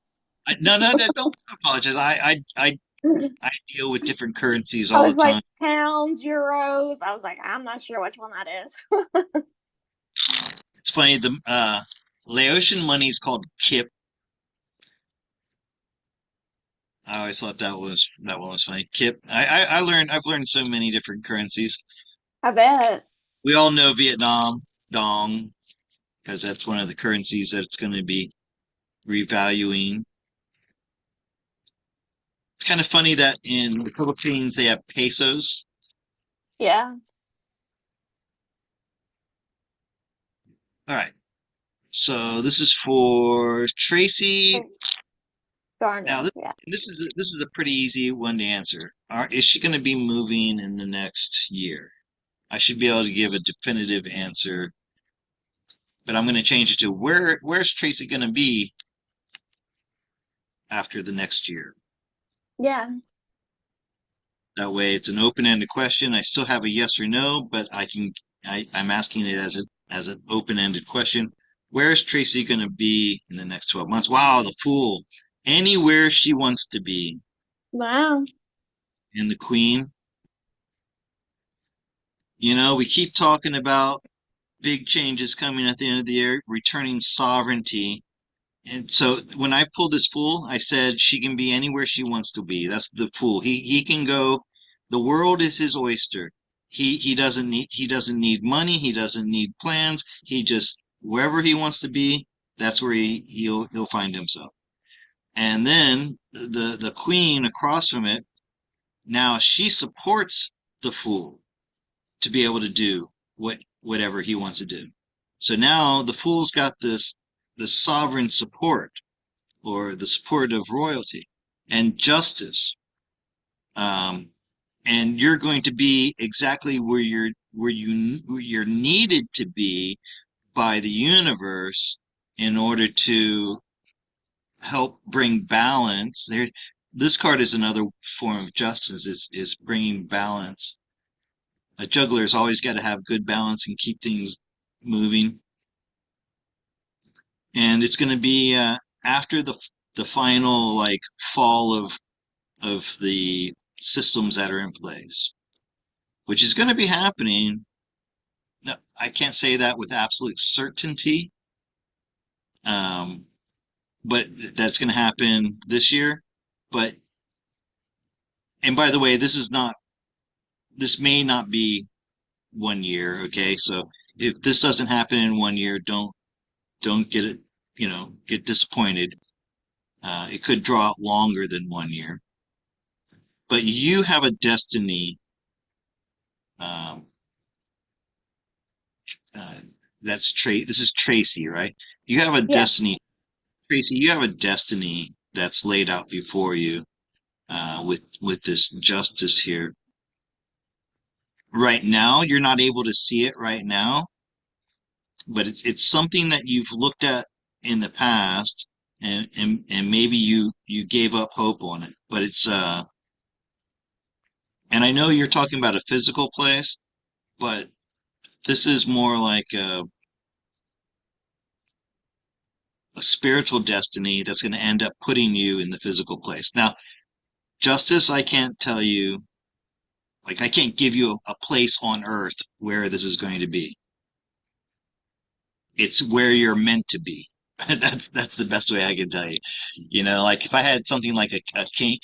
[SPEAKER 1] No, no, no, don't apologize. I deal with different currencies
[SPEAKER 4] I
[SPEAKER 1] all
[SPEAKER 4] was
[SPEAKER 1] the
[SPEAKER 4] like
[SPEAKER 1] time.
[SPEAKER 4] pounds, euros. I was like, I'm not sure which one that is.
[SPEAKER 1] It's funny, the Laotian money is called kip. I always thought that one was funny. Kip. I've learned so many different currencies.
[SPEAKER 4] I bet.
[SPEAKER 1] We all know Vietnam dong because that's one of the currencies that it's going to be revaluing. It's kind of funny that in the Philippines they have pesos.
[SPEAKER 4] Yeah.
[SPEAKER 1] All right. So this is for Tracy. Now
[SPEAKER 4] Garner. Yeah.
[SPEAKER 1] this is a pretty easy one to answer. Is she going to be moving in the next year? I should be able to give a definitive answer, but I'm going to change it to where's Tracy going to be after the next year?
[SPEAKER 4] Yeah.
[SPEAKER 1] That way it's an open-ended question. I still have a yes or no, but I'm asking it as an open-ended question. Where's Tracy going to be in the next 12 months? Wow, the fool. Anywhere she wants to be.
[SPEAKER 4] Wow.
[SPEAKER 1] And the queen. You know, we keep talking about big changes coming at the end of the year, returning sovereignty. And so when I pulled this fool, I said she can be anywhere she wants to be. That's the fool. He can go. The world is his oyster. He doesn't need money. He doesn't need plans. He just wherever he wants to be, that's where he'll find himself. And then the queen across from it, now she supports the fool to be able to do whatever he wants to do. So now the fool's got this sovereign support or the support of royalty and justice. Um, and you're going to be exactly where you're needed to be by the universe in order to help bring balance. This card is another form of justice. Is bringing balance. A juggler's always got to have good balance and keep things moving. And it's going to be after the final like fall of the systems that are in place, which is going to be happening. No, I can't say that with absolute certainty, um, but that's going to happen this year. But and by the way, this may not be 1 year. Okay, so if this doesn't happen in 1 year, don't get it, get disappointed. It could draw out longer than 1 year, but you have a destiny. Um, uh, This is Tracy, right? You have a
[SPEAKER 4] Yeah.
[SPEAKER 1] destiny, Tracy. You have a destiny that's laid out before you with this justice here. Right now, you're not able to see it right now, but it's something that you've looked at in the past, and maybe you gave up hope on it. But and I know you're talking about a physical place, but this is more like a spiritual destiny that's going to end up putting you in the physical place. Now, justice, I can't tell you, like, I can't give you a place on earth where this is going to be. It's where you're meant to be. That's the best way I can tell you. Like if I had something like a king,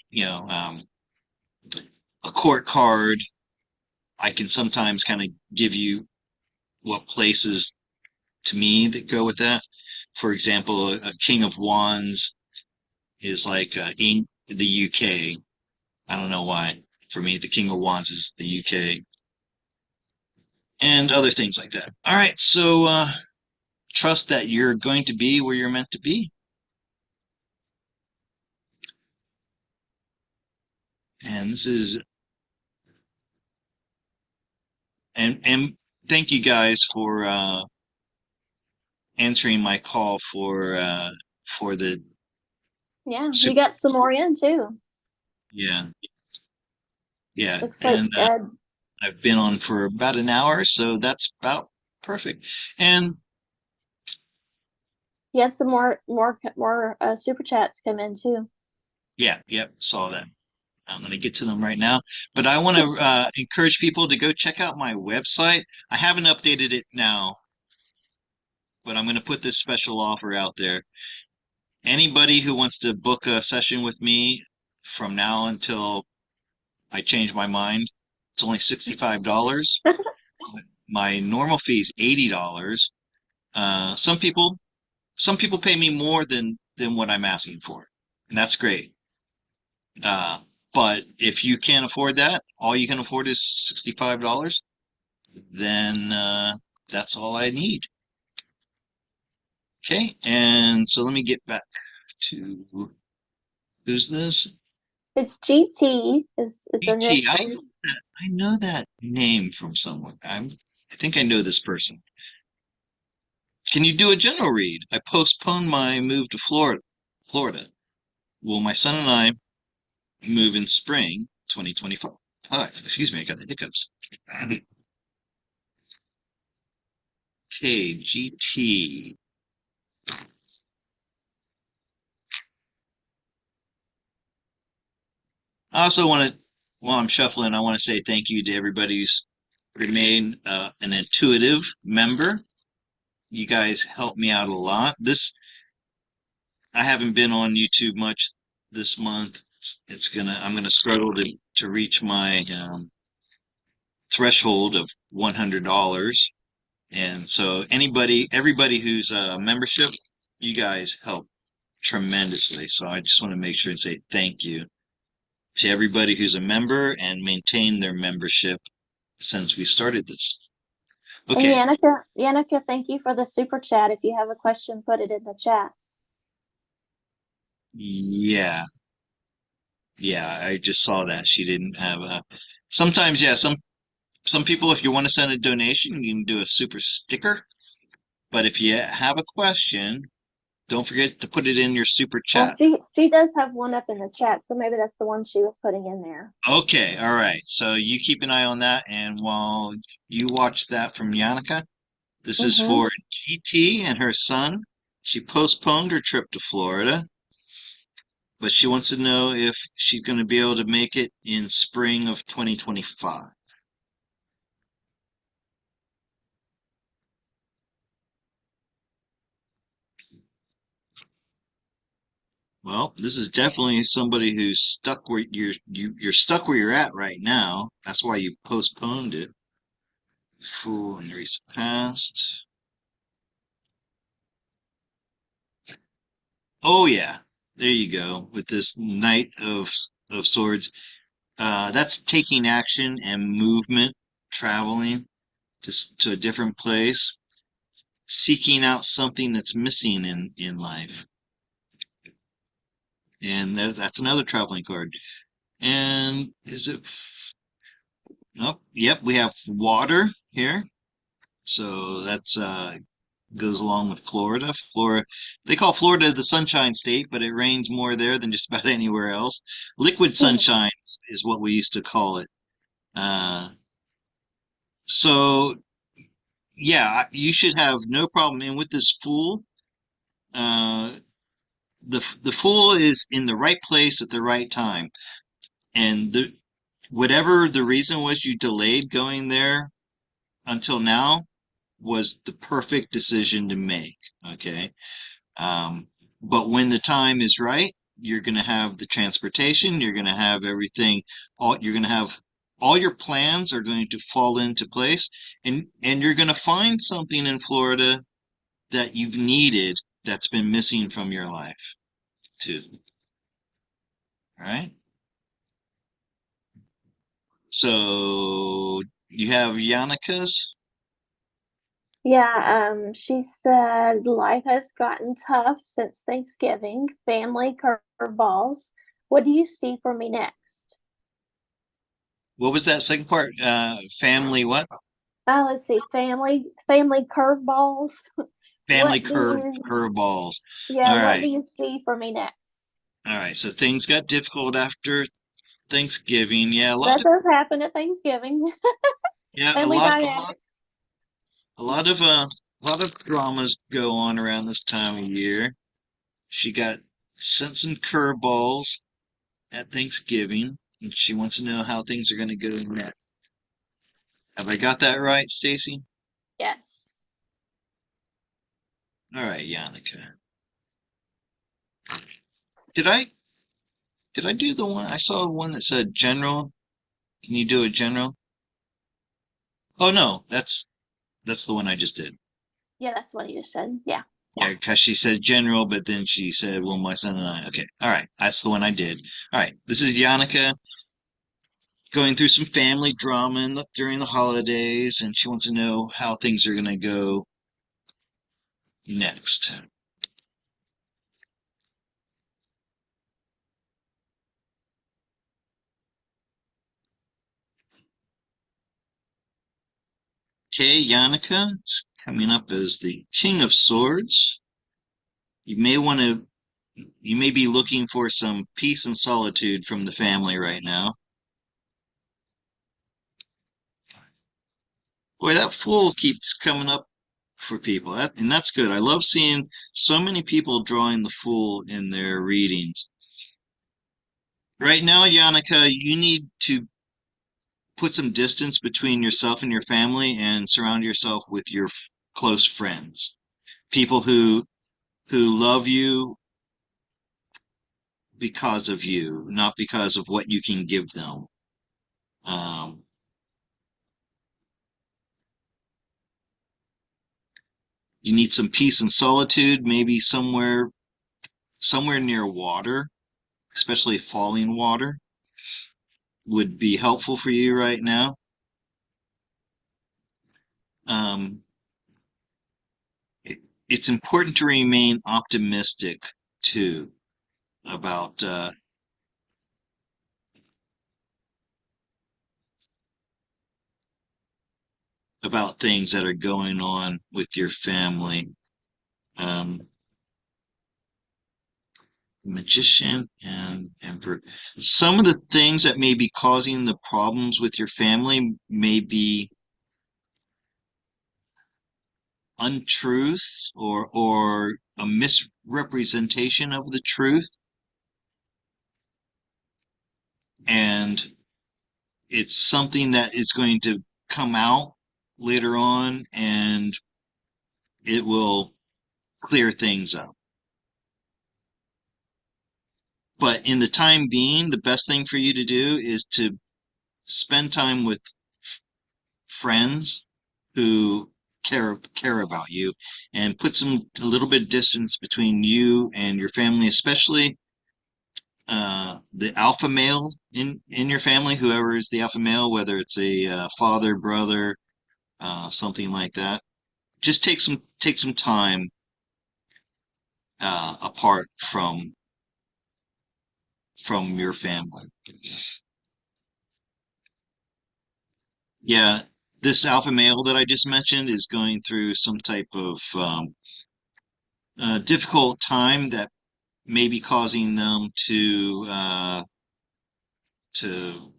[SPEAKER 1] a court card, I can sometimes kind of give you what places to me that go with that. For example, a King of Wands is like in the UK. I don't know why. For me, the King of Wands is the UK, and other things like that. All right, so trust that you're going to be where you're meant to be. And this is and thank you guys for answering my call for the
[SPEAKER 4] Yeah. You got some more in too.
[SPEAKER 1] yeah. Yeah,
[SPEAKER 4] Looks like
[SPEAKER 1] and I've been on for about an hour, so that's about perfect. And
[SPEAKER 4] you had some more super chats come in too.
[SPEAKER 1] yeah, yep, saw that. I'm going to get to them right now, but I want to encourage people to go check out my website. I haven't updated it now, but I'm going to put this special offer out there. Anybody who wants to book a session with me from now until I change my mind, it's only $65. My normal fee is $80. Some people pay me more than what I'm asking for, and that's great. But if you can't afford that, all you can afford is $65, then that's all I need. Okay, and so let me get back to who's this?
[SPEAKER 4] It's GT is its
[SPEAKER 1] BT.
[SPEAKER 4] initial.
[SPEAKER 1] I know that name from somewhere. I think I know this person. Can you do a general read? I postponed my move to Florida. Florida. Will my son and I move in spring 2025? Excuse me, I got the hiccups. Okay, GT. I also want to, while I'm shuffling, I want to say thank you to everybody who's remained an intuitive member. You guys help me out a lot. I haven't been on YouTube much this month. I'm gonna struggle to reach my threshold of $100. And so everybody who's a membership, you guys help tremendously. So I just want to make sure and say thank you to everybody who's a member and maintain their membership since we started this.
[SPEAKER 4] And
[SPEAKER 1] Okay.
[SPEAKER 4] Yannicka, thank you for the super chat. If you have a question, put it in the chat.
[SPEAKER 1] Yeah. Yeah, I just saw that. She didn't have a sometimes, yeah, some people, if you want to send a donation, you can do a super sticker. But if you have a question, don't forget to put it in your super
[SPEAKER 4] Well,
[SPEAKER 1] chat.
[SPEAKER 4] she does have one up in the chat, so maybe that's the one she was putting in there.
[SPEAKER 1] Okay, all right. So you keep an eye on that, and while you watch that from Yannicka, this is
[SPEAKER 4] Mm-hmm.
[SPEAKER 1] for GT and her son. She postponed her trip to Florida, but she wants to know if she's going to be able to make it in spring of 2025. Well, this is definitely somebody who's stuck where you're stuck where you're at right now. That's why you postponed it. Fool in recent past. Oh yeah, there you go. With this Knight of Swords, that's taking action and movement, traveling to a different place, seeking out something that's missing in life, and that's another traveling card. And is it? Oh, yep, we have water here. So that's goes along with Florida. They call Florida the Sunshine State, but it rains more there than just about anywhere else. Liquid sunshine is what we used to call it. Uh, so yeah, you should have no problem. And with this Fool, uh, the Fool is in the right place at the right time, and whatever the reason was you delayed going there until now was the perfect decision to make. Okay. Um, but when the time is right, you're going to have the transportation, you're going to have everything, you're going to have all your plans are going to fall into place, and you're going to find something in Florida that you've needed that's been missing from your life too. All right. So you have Yannicka's.
[SPEAKER 4] Yeah, she said life has gotten tough since Thanksgiving. Family curveballs. What do you see for me next?
[SPEAKER 1] What was that second part? Family what?
[SPEAKER 4] Let's see. Family curveballs.
[SPEAKER 1] Family
[SPEAKER 4] What do you,
[SPEAKER 1] curveballs.
[SPEAKER 4] yeah,
[SPEAKER 1] All
[SPEAKER 4] what do
[SPEAKER 1] right.
[SPEAKER 4] you see for me next?
[SPEAKER 1] All right. So things got difficult after Thanksgiving. Yeah,
[SPEAKER 4] That does happen at Thanksgiving.
[SPEAKER 1] yeah,
[SPEAKER 4] Family dynamics.
[SPEAKER 1] a lot of dramas go on around this time of year. She got sent some curveballs at Thanksgiving, and she wants to know how things are going to go next. Have I got that right, Stacy?
[SPEAKER 4] Yes.
[SPEAKER 1] All right, Yannicka. Did I did I do the one? I saw one that said general. Can you do a general? Oh no, that's the one I just did.
[SPEAKER 4] Yeah, that's what you just said. Yeah.
[SPEAKER 1] Yeah, because she said general, but then she said, well, my son and I. Okay. All right. That's the one I did. All right. This is Yannicka going through some family drama during the holidays, and she wants to know how things are going to go next. Okay, Yannicka is coming up as the King of Swords. You may want to, you may be looking for some peace and solitude from the family right now. Boy, that Fool keeps coming up for people, and that's good. I love seeing so many people drawing the Fool in their readings. Right now, Yannicka, you need to put some distance between yourself and your family and surround yourself with your close friends, people who love you because of you, not because of what you can give them. Um, you need some peace and solitude, maybe somewhere near water, especially falling water, would be helpful for you right now. Um, it, it's important to remain optimistic too about things that are going on with your family. Um, Magician and Emperor. Some of the things that may be causing the problems with your family may be untruths or a misrepresentation of the truth, and it's something that is going to come out later on, and it will clear things up. But in the time being, the best thing for you to do is to spend time with friends who care about you, and put a little bit of distance between you and your family, especially the alpha male in your family, whoever is the alpha male, whether it's a father, brother, something like that. Just take some time apart from your family. Yeah, this alpha male that I just mentioned is going through some type of difficult time that may be causing them to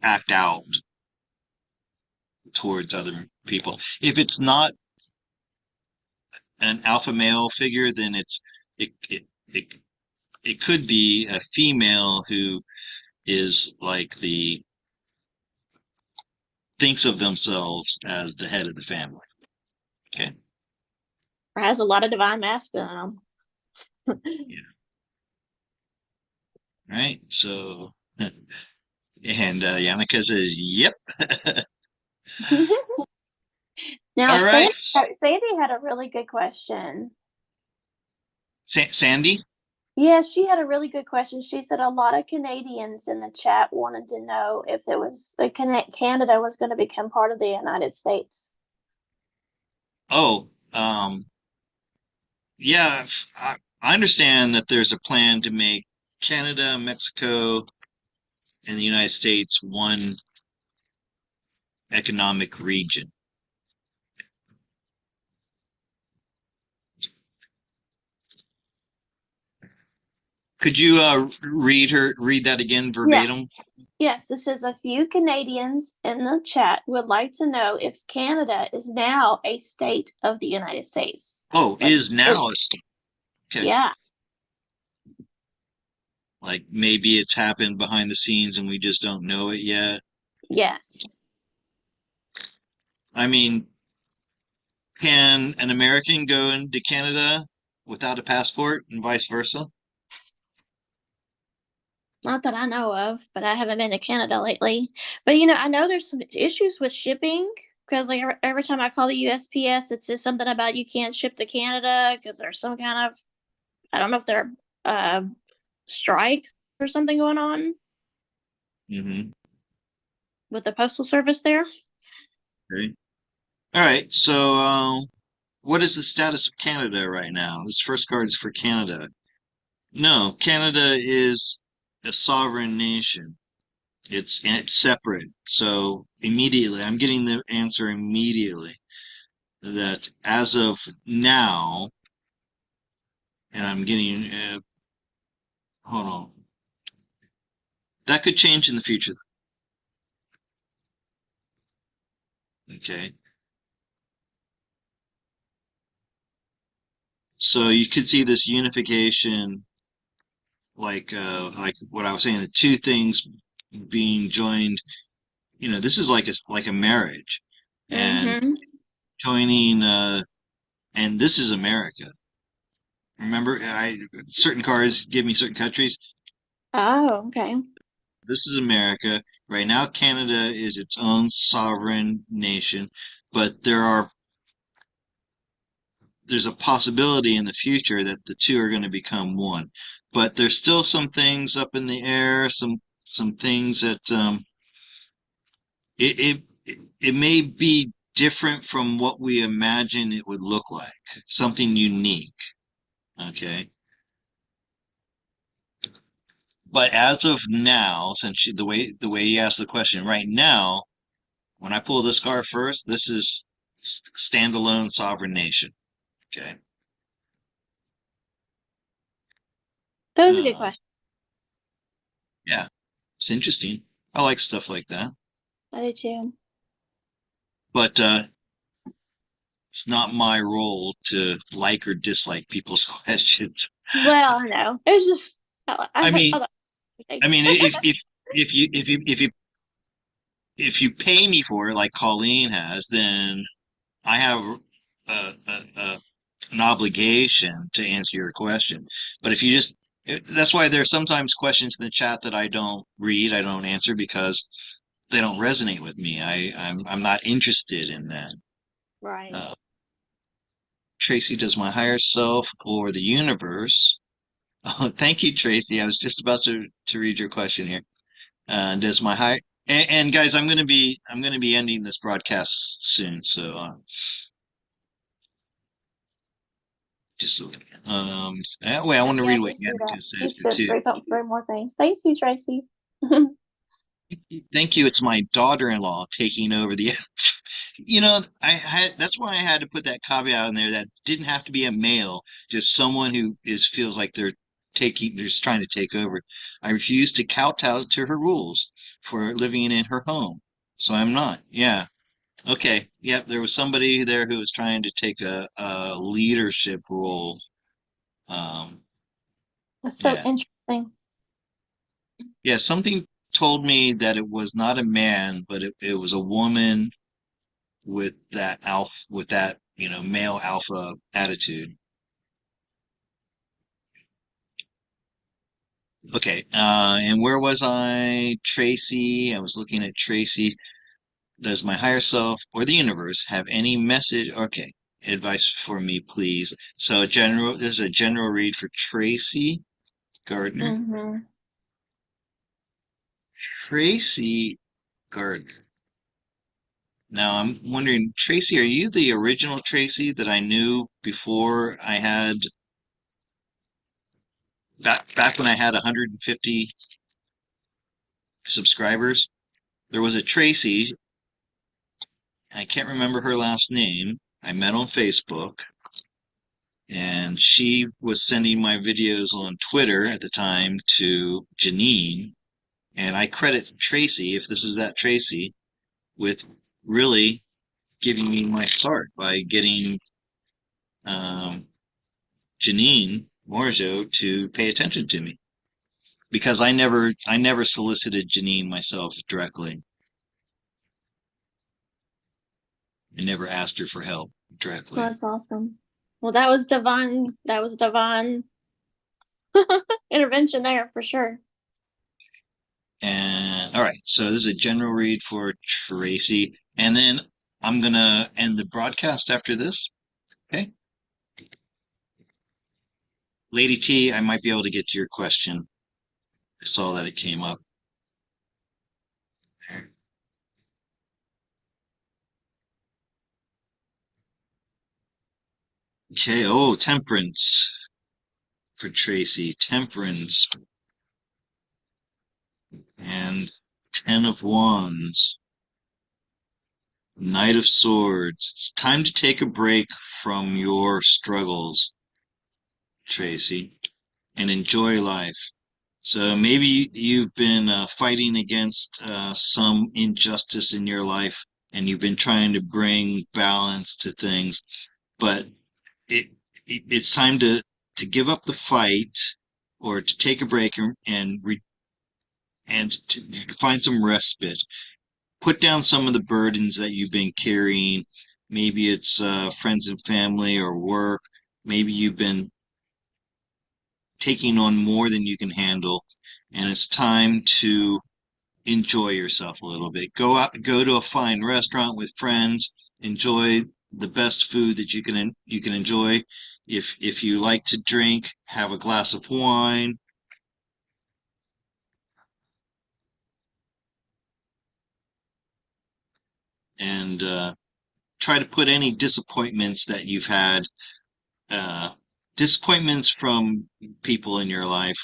[SPEAKER 1] act out towards other people. If it's not an alpha male figure, then it it it, it could be a female who is like the thinks of themselves as the head of the family. Okay.
[SPEAKER 4] Or has a lot of divine masculine.
[SPEAKER 1] Yeah. Right. So, and Yannicka says, "Yep."
[SPEAKER 4] Now,
[SPEAKER 1] All right.
[SPEAKER 4] Sandy had a really good question.
[SPEAKER 1] Sandy.
[SPEAKER 4] Yeah, she had a really good question. She said a lot of Canadians in the chat wanted to know if it was Canada was going to become part of the United States.
[SPEAKER 1] Oh, yeah. I understand that there's a plan to make Canada, Mexico, and the United States one economic region. Could you read that again verbatim?
[SPEAKER 4] Yes, this is a few Canadians in the chat would like to know if Canada is now a state of the United States.
[SPEAKER 1] Oh, is now a state. Okay.
[SPEAKER 4] Yeah.
[SPEAKER 1] Like maybe it's happened behind the scenes and we just don't know it yet.
[SPEAKER 4] Yes.
[SPEAKER 1] I mean, can an American go into Canada without a passport and vice versa?
[SPEAKER 4] Not that I know of, but I haven't been to Canada lately. But I know there's some issues with shipping because like every time I call the USPS, it says something about you can't ship to Canada because there's some kind of I don't know if there are strikes or something going on
[SPEAKER 1] Mm-hmm.
[SPEAKER 4] with the postal service there.
[SPEAKER 1] Okay. All right. So, what is the status of Canada right now? This first card is for Canada. No, Canada is a sovereign nation. It's separate. So immediately, I'm getting the answer immediately. that as of now, and I'm getting, hold on, that could change in the future. Okay. So you could see this unification, like what I was saying, the two things being joined. This is like a marriage, and
[SPEAKER 4] Mm-hmm.
[SPEAKER 1] joining, and this is America. Remember, I certain cars give me certain countries.
[SPEAKER 4] Oh, okay.
[SPEAKER 1] This is America. Right now, Canada is its own sovereign nation, but there's a possibility in the future that the two are going to become one. But there's still some things up in the air, some things that it may be different from what we imagine it would look like, something unique. Okay. But as of now, since the way you asked the question, right now, when I pull this card first, this is standalone sovereign nation. Okay.
[SPEAKER 4] That was a good
[SPEAKER 1] Uh,
[SPEAKER 4] question.
[SPEAKER 1] yeah, it's interesting. I like stuff like that.
[SPEAKER 4] I do too.
[SPEAKER 1] But it's not my role to like or dislike people's questions.
[SPEAKER 4] Well, I know. It was just
[SPEAKER 1] I
[SPEAKER 4] I
[SPEAKER 1] mean,
[SPEAKER 4] thought
[SPEAKER 1] I mean, if you pay me for it, like Colleen has, then I have an obligation to answer your question. But if you just that's why there's sometimes questions in the chat that I don't read, I don't answer because they don't resonate with me. I'm not interested in that.
[SPEAKER 4] right.
[SPEAKER 1] Uh, Tracy, does my higher self or the universe? Oh, thank you, Tracy. I was just about to read your question here. Does my high and guys, I'm gonna be ending this broadcast soon, so just wait, I want to
[SPEAKER 4] Yeah,
[SPEAKER 1] read
[SPEAKER 4] I
[SPEAKER 1] what
[SPEAKER 4] do
[SPEAKER 1] you
[SPEAKER 4] see
[SPEAKER 1] had
[SPEAKER 4] that.
[SPEAKER 1] to say
[SPEAKER 4] You should
[SPEAKER 1] too.
[SPEAKER 4] break up three more things. Thank you, Tracy.
[SPEAKER 1] Thank you. It's my daughter-in-law taking over the. I had that's why I had to put that caveat in there that didn't have to be a male, just someone who is feels like they're just trying to take over. I refuse to kowtow to her rules for living in her home, so I'm not. Yeah. Okay. Yep. There was somebody there who was trying to take a leadership role. Um.
[SPEAKER 4] That's so
[SPEAKER 1] Yeah.
[SPEAKER 4] interesting.
[SPEAKER 1] Yeah. Something told me that it was not a man, but it was a woman with that male alpha attitude. Okay, and where was I? Tracy. I was looking at Tracy. Does my higher self or the universe have any message? Okay, advice for me, please. So this is a general read for Tracy Gardner.
[SPEAKER 4] Mm-hmm.
[SPEAKER 1] Tracy Gardner. Now I'm wondering, Tracy, are you the original Tracy that I knew before I had back when I had 150 subscribers? There was a Tracy, I can't remember her last name. I met on Facebook, and she was sending my videos on Twitter at the time to Janine. And I credit Tracy, if this is that Tracy, with really giving me my start by getting um, Janine Morjo to pay attention to me because I never solicited Janine myself directly. I never asked her for help
[SPEAKER 4] Well,
[SPEAKER 1] directly.
[SPEAKER 4] that's awesome. Well, that was divine. That was divine intervention there for sure.
[SPEAKER 1] And all right, so this is a general read for Tracy, and then I'm gonna end the broadcast after this. Okay, Lady T, I might be able to get to your question. I saw that it came up. Okay, oh, temperance for Tracy. Temperance and 10 of Wands. Knight of Swords. It's time to take a break from your struggles, Tracy, and enjoy life. So maybe you've been fighting against some injustice in your life, and you've been trying to bring balance to things, but it, it's time to give up the fight or to take a break and to find some respite. Put down some of the burdens that you've been carrying. Maybe it's friends and family or work. Maybe you've been taking on more than you can handle, and it's time to enjoy yourself a little bit. Go out, go to a fine restaurant with friends, enjoy the best food that you can enjoy. If you like to drink, have a glass of wine. And try to put any disappointments that you've had, uh, disappointments from people in your life,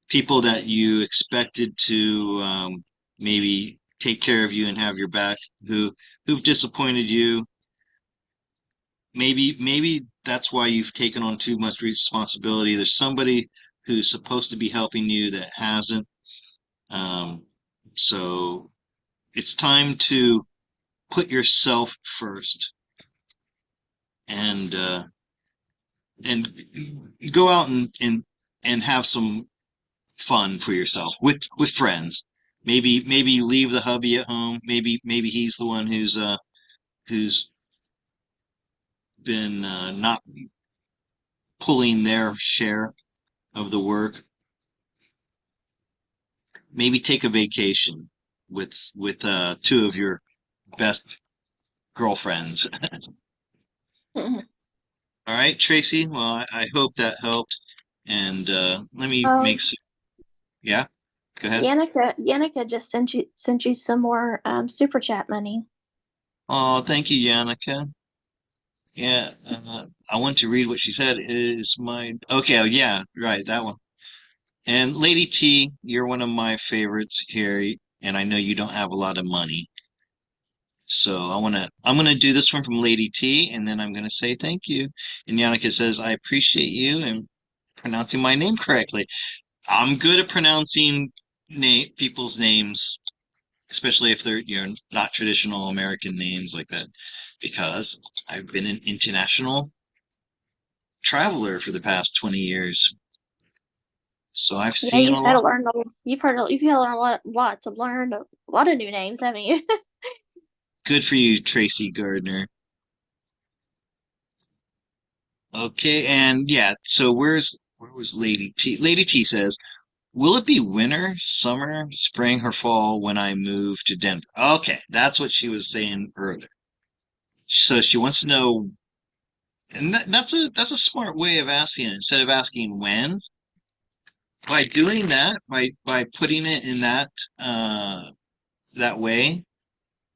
[SPEAKER 1] people that you expected to maybe take care of you and have your back, who've disappointed you. Maybe that's why you've taken on too much responsibility. There's somebody who's supposed to be helping you that hasn't. Um, so it's time to put yourself first and and go out and have some fun for yourself with friends. Maybe leave the hubby at home. Maybe he's the one who's been not pulling their share of the work. Maybe take a vacation with two of your best girlfriends.
[SPEAKER 4] Mhm.
[SPEAKER 1] All right, Tracy. Well, I hope that helped. And let me
[SPEAKER 4] Oh,
[SPEAKER 1] make some. Yeah, go ahead.
[SPEAKER 4] Yannicka just sent you some more super chat money.
[SPEAKER 1] Oh, thank you, Yannicka. Yeah, I want to read what she said. Is my okay? Oh, yeah, right, that one. And Lady T, you're one of my favorites here, and I know you don't have a lot of money, so I'm gonna do this one from Lady T, and then I'm gonna say thank you. And Yannicka says, I appreciate you and pronouncing my name correctly. I'm good at pronouncing people's names, especially if they're not traditional American names like that, because I've been an international traveler for the past 20 years. So I've
[SPEAKER 4] Yeah,
[SPEAKER 1] seen a lot.
[SPEAKER 4] you've had to learn a lot of new names, haven't you?
[SPEAKER 1] Good for you, Tracy Gardner. Okay, and yeah, so where was Lady T? Lady T says, will it be winter, summer, spring, or fall when I move to Denver? Okay, that's what she was saying earlier. So she wants to know, and that's a smart way of asking it. Instead of asking when, by doing that, by putting it in that way,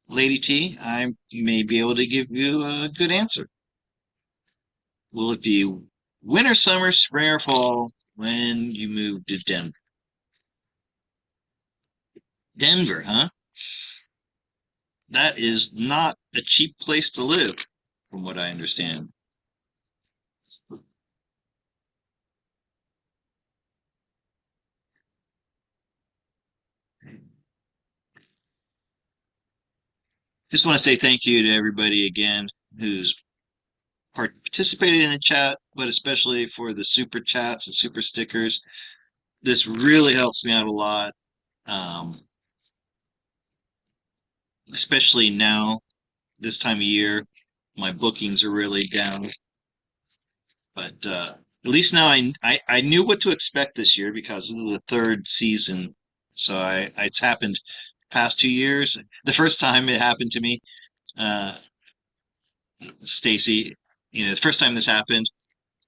[SPEAKER 1] Lady T, I may be able to give you a good answer. Will it be winter, summer, spring, or fall when you move to Denver? Denver, huh? That is not a cheap place to live, from what I understand. Just want to say thank you to everybody again who's participated in the chat, but especially for the super chats and super stickers. This really helps me out a lot, um, especially now, this time of year. My bookings are really down, but at least now I knew what to expect this year because of the third season. So it's happened past 2 years. The first time it happened to me, uh, Stacy, the first time this happened,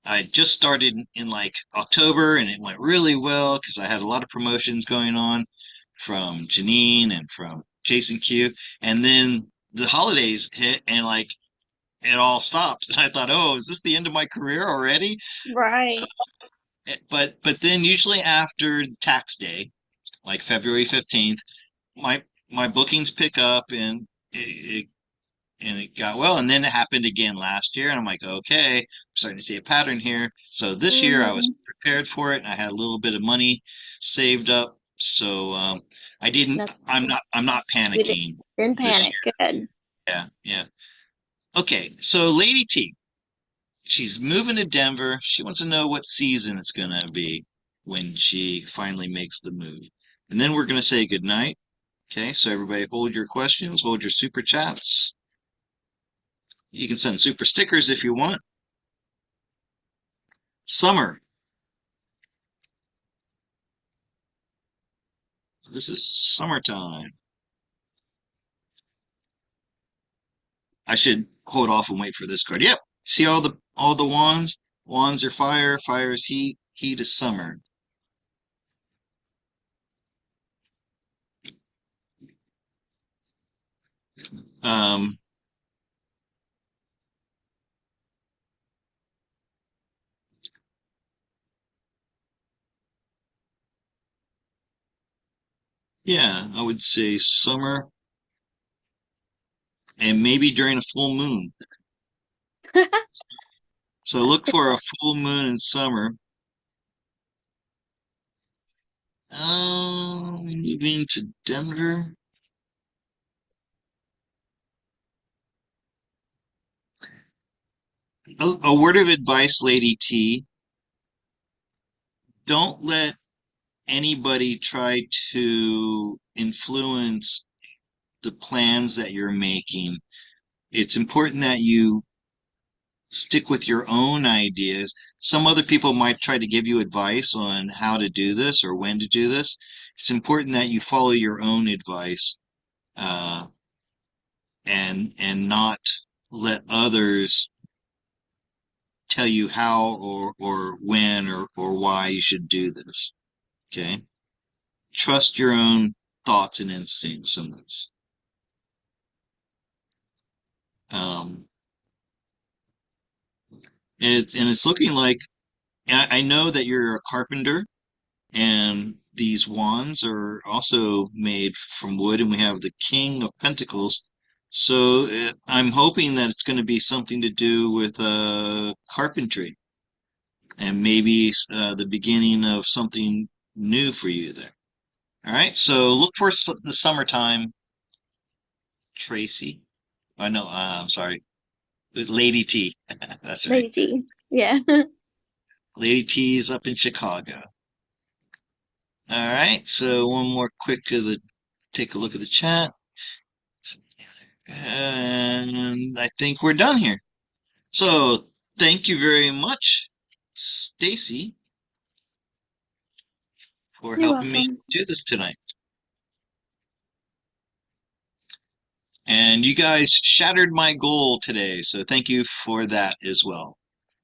[SPEAKER 1] I just started in like October and it went really well because I had a lot of promotions going on from Janine and from Jason Q. And then the holidays hit and like it all stopped. And I thought, oh, is this the end of my career already?
[SPEAKER 4] Right.
[SPEAKER 1] But then usually after tax day, like February 15th, my my bookings pick up and it and it got well. And then it happened again last year, and I'm like, okay, I'm starting to see a pattern here. So this year I was
[SPEAKER 4] Mhm.
[SPEAKER 1] prepared for it, and I had a little bit of money saved up. So I didn't.
[SPEAKER 4] Nothing.
[SPEAKER 1] I'm not
[SPEAKER 4] You didn't,
[SPEAKER 1] panicking
[SPEAKER 4] didn't
[SPEAKER 1] this
[SPEAKER 4] panic. Good.
[SPEAKER 1] year. Yeah, yeah. Okay, so Lady T, she's moving to Denver. She wants to know what season it's gonna be when she finally makes the move. And then we're gonna say goodnight. Okay, so everybody hold your questions, hold your super chats. You can send super stickers if you want. Summer. This is summertime. I should hold off and wait for this card. Yep. See all the wands? Wands are fire, fire is heat, heat is summer. Um, yeah, I would say summer and maybe during a full moon. So
[SPEAKER 4] That's
[SPEAKER 1] look
[SPEAKER 4] good.
[SPEAKER 1] for a full moon in summer. Moving to Denver. A word of advice, Lady T. Don't let anybody try to influence the plans that you're making. It's important that you stick with your own ideas. Some other people might try to give you advice on how to do this or when to do this. It's important that you follow your own advice, uh, and not let others tell you how or when or why you should do this. Okay? Trust your own thoughts and instincts in this. Um, and it's looking like I know that you're a carpenter, and these wands are also made from wood, and we have the King of Pentacles. So I'm hoping that it's going to be something to do with carpentry, and maybe the beginning of something new for you there. All right, so look for the summertime, Tracy. I know, I'm sorry, Lady T. That's right.
[SPEAKER 4] Lady. Yeah.
[SPEAKER 1] Lady T is up in Chicago. All right, so one more quick take a look at the chat. And I think we're done here. So thank you very much, Stacy, for
[SPEAKER 4] You're
[SPEAKER 1] helping me
[SPEAKER 4] welcome.
[SPEAKER 1] do this tonight. And you guys shattered my goal today, so thank you for that as well.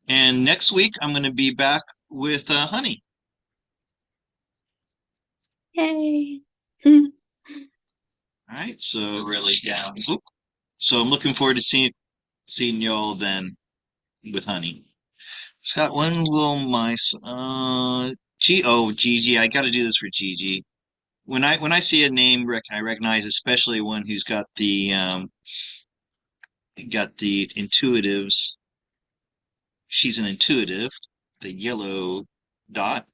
[SPEAKER 1] And next week I'm going to be back with Honey.
[SPEAKER 4] Yay.
[SPEAKER 1] All right, so really down. So I'm looking forward to seeing y'all then with Honey. Scott, when will my Gigi, I got to do this for Gigi. When I see a name I recognize, especially one who's got the intuitives. She's an intuitive, the yellow dot.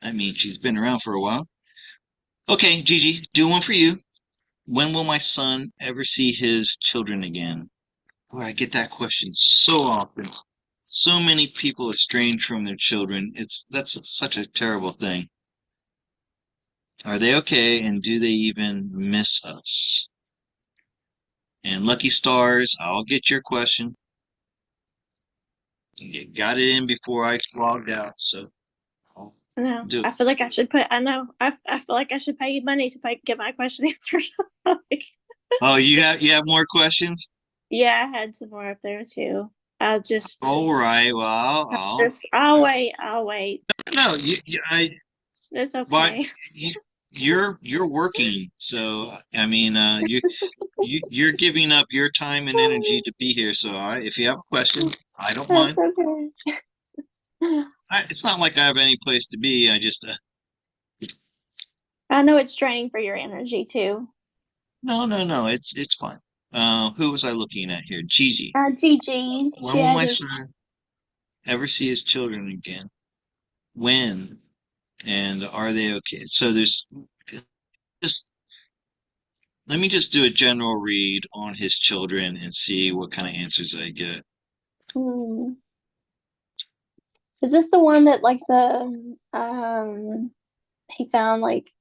[SPEAKER 1] I mean, she's been around for a while. Okay, Gigi, do one for you. When will my son ever see his children again? Boy, I get that question so often. So many people estranged from their children. That's such a terrible thing. Are they okay, and do they even miss us? And Lucky Stars, I'll get your question. You got it in before I logged out, so I'll
[SPEAKER 4] No,
[SPEAKER 1] do
[SPEAKER 4] I
[SPEAKER 1] it.
[SPEAKER 4] feel like I should put. I know. I feel like I should pay you money to get my question answered. Like,
[SPEAKER 1] Oh, you have more questions?
[SPEAKER 4] yeah, I had some more up there too. I'll just.
[SPEAKER 1] All right. Well,
[SPEAKER 4] I'll wait. I'll wait.
[SPEAKER 1] no,
[SPEAKER 4] It's
[SPEAKER 1] but
[SPEAKER 4] okay.
[SPEAKER 1] you, you're working, so I mean, you're giving up your time and energy to be here. So if you have a question, I don't
[SPEAKER 4] That's
[SPEAKER 1] mind.
[SPEAKER 4] okay.
[SPEAKER 1] It's not like I have any place to be. I just
[SPEAKER 4] I know it's draining for your energy too.
[SPEAKER 1] no, no, no. It's fine. Who was I looking at here? Gigi.
[SPEAKER 4] Gigi,
[SPEAKER 1] When
[SPEAKER 4] she
[SPEAKER 1] will
[SPEAKER 4] had
[SPEAKER 1] my
[SPEAKER 4] her.
[SPEAKER 1] son ever see his children again? When? And are they okay? So there's just let me just do a general read on his children and see what kind of answers I get.
[SPEAKER 4] Hmm. Is this the one that like the he found like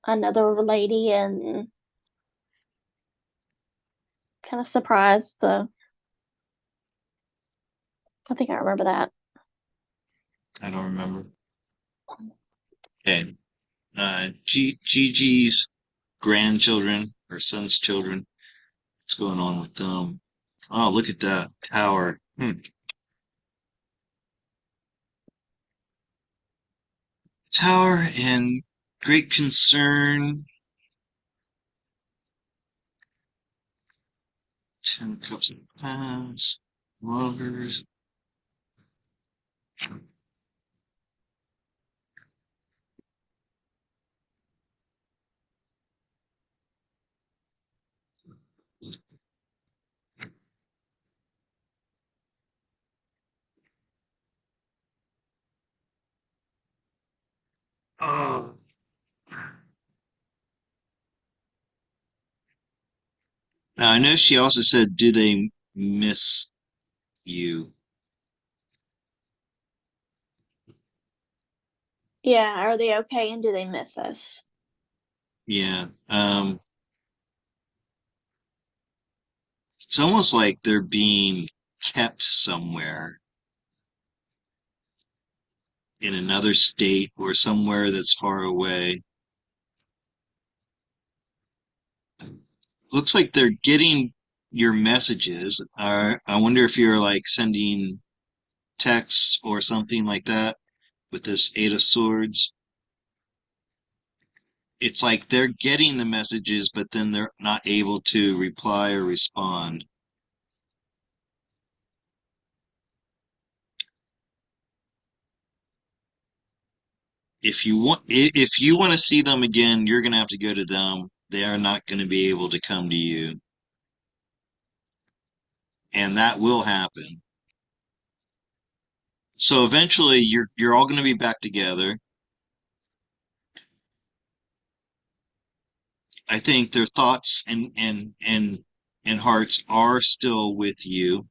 [SPEAKER 4] another lady and kind of surprised the. I think I remember that.
[SPEAKER 1] I don't remember. Okay. Gigi's grandchildren, her son's children. What's going on with them? Oh, look at that tower. Tower and great concern. 10 cups and clouds. Lovers. Oh. Now I know she also said, "Do they miss you?"
[SPEAKER 4] Yeah, are they okay and do they miss us?
[SPEAKER 1] Yeah. It's almost like they're being kept somewhere in another state or somewhere that's far away. Looks like they're getting your messages. I wonder if you're like sending texts or something like that with this Eight of Swords. It's like they're getting the messages, but then they're not able to reply or respond. If you want to see them again, you're gonna have to go to them. They are not going to be able to come to you, and that will happen. So eventually, you're all going to be back together. I think their thoughts and hearts are still with you,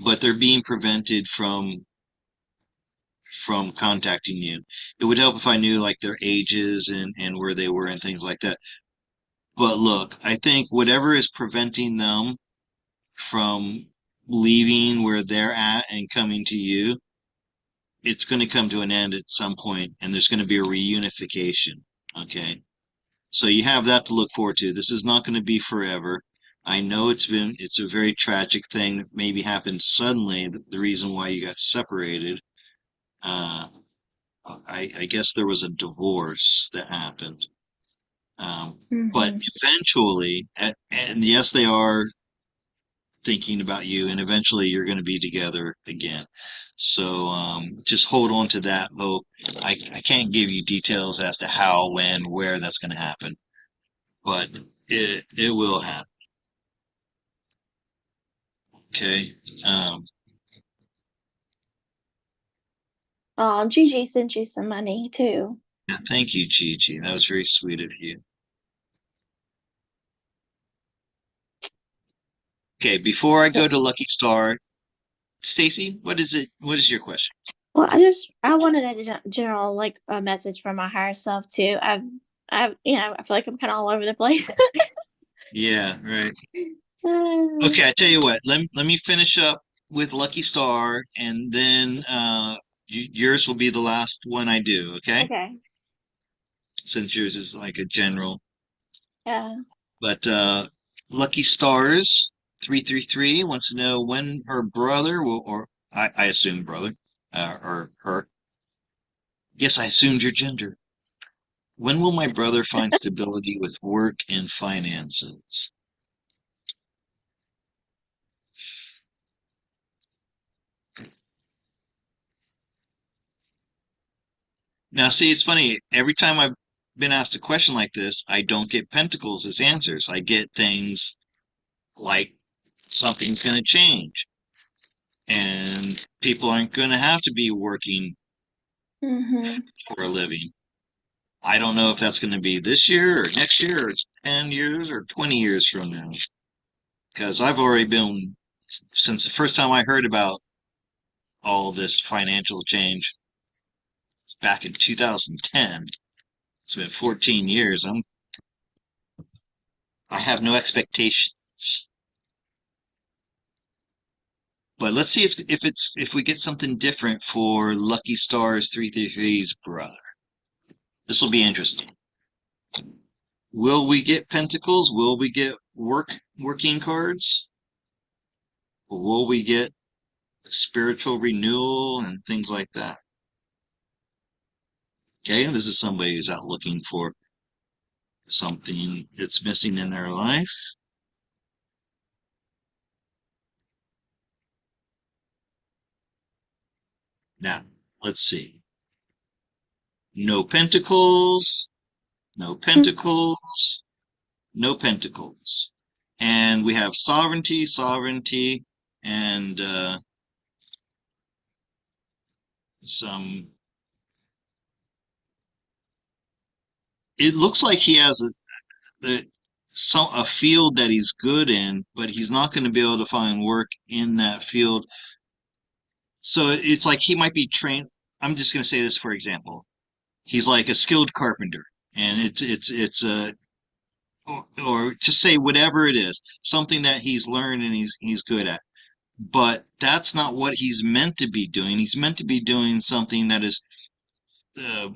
[SPEAKER 1] but they're being prevented from contacting you. It would help if I knew like their ages and where they were and things like that. But look, I think whatever is preventing them from leaving where they're at and coming to you, it's going to come to an end at some point, and there's going to be a reunification. Okay. So you have that to look forward to. This is not going to be forever. I know it's a very tragic thing that maybe happened suddenly, the reason why you got separated. Uh, I guess there was a divorce that happened. But
[SPEAKER 4] Hmm.
[SPEAKER 1] eventually, and yes, they are thinking about you, and eventually you're going to be together again. So just hold on to that hope. I can't give you details as to how, when, where that's going to happen, but it will happen. Okay. Um,
[SPEAKER 4] Oh, Gigi sent you some money too.
[SPEAKER 1] yeah, thank you, Gigi. That was very sweet of you. Okay, before I go to Lucky Star, Stacy, what is it? What is your question?
[SPEAKER 4] Well, I wanted a general like a message from my higher self too. I feel like I'm kind of all over the place.
[SPEAKER 1] Yeah, right.
[SPEAKER 4] Uh,
[SPEAKER 1] Okay, I tell you what. Let me finish up with Lucky Star, and then yours will be the last one I do. Okay,
[SPEAKER 4] okay.
[SPEAKER 1] since yours is like a general.
[SPEAKER 4] Yeah.
[SPEAKER 1] But Lucky Stars 333 wants to know when her brother will, or I assume brother, or her. Yes, I assumed your gender. When will my brother find stability with work and finances? Now, see, it's funny. Every time I've been asked a question like this, I don't get pentacles as answers. I get things like something's going to change and people aren't going to have to be working
[SPEAKER 4] Mm-hmm.
[SPEAKER 1] for a living. I don't know if that's going to be this year or next year or 10 years or 20 years from now. Because I've already been, since the first time I heard about all this financial change back in 2010, it's been 14 years. I have no expectations. But let's see if we get something different for Lucky Stars 333's brother. This will be interesting. Will we get pentacles? Will we get working cards? Or will we get spiritual renewal and things like that? Okay, this is somebody who's out looking for something that's missing in their life. Now, let's see. No pentacles, no pentacles, no pentacles. And we have sovereignty, sovereignty, and some. It looks like he has a field that he's good in, but he's not going to be able to find work in that field. So it's like he might be trained. I'm just going to say this for example. He's like a skilled carpenter, and it's a or just say whatever it is, something that he's learned and he's good at. But that's not what he's meant to be doing. He's meant to be doing something that is uh,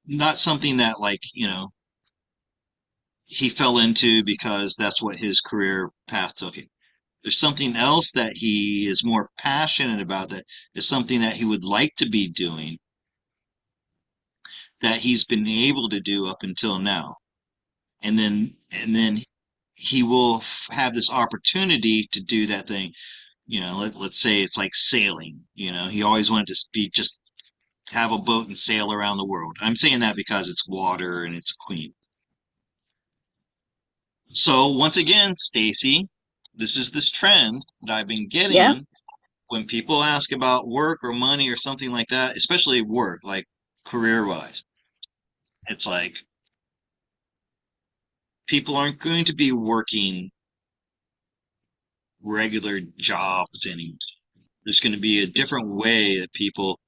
[SPEAKER 1] not something that he fell into because that's what his career path took him. There's something else that he is more passionate about, that is something that he would like to be doing, that he's been able to do up until now. And then he will have this opportunity to do that thing. Let's say it's like sailing. He always wanted to be just have a boat and sail around the world. I'm saying that because it's water and it's a queen. So once again, Stacy, this is this trend that I've been
[SPEAKER 4] Yeah.
[SPEAKER 1] getting when people ask about work or money or something like that, especially work, like career-wise. It's like people aren't going to be working regular jobs anymore. There's going to be a different way that people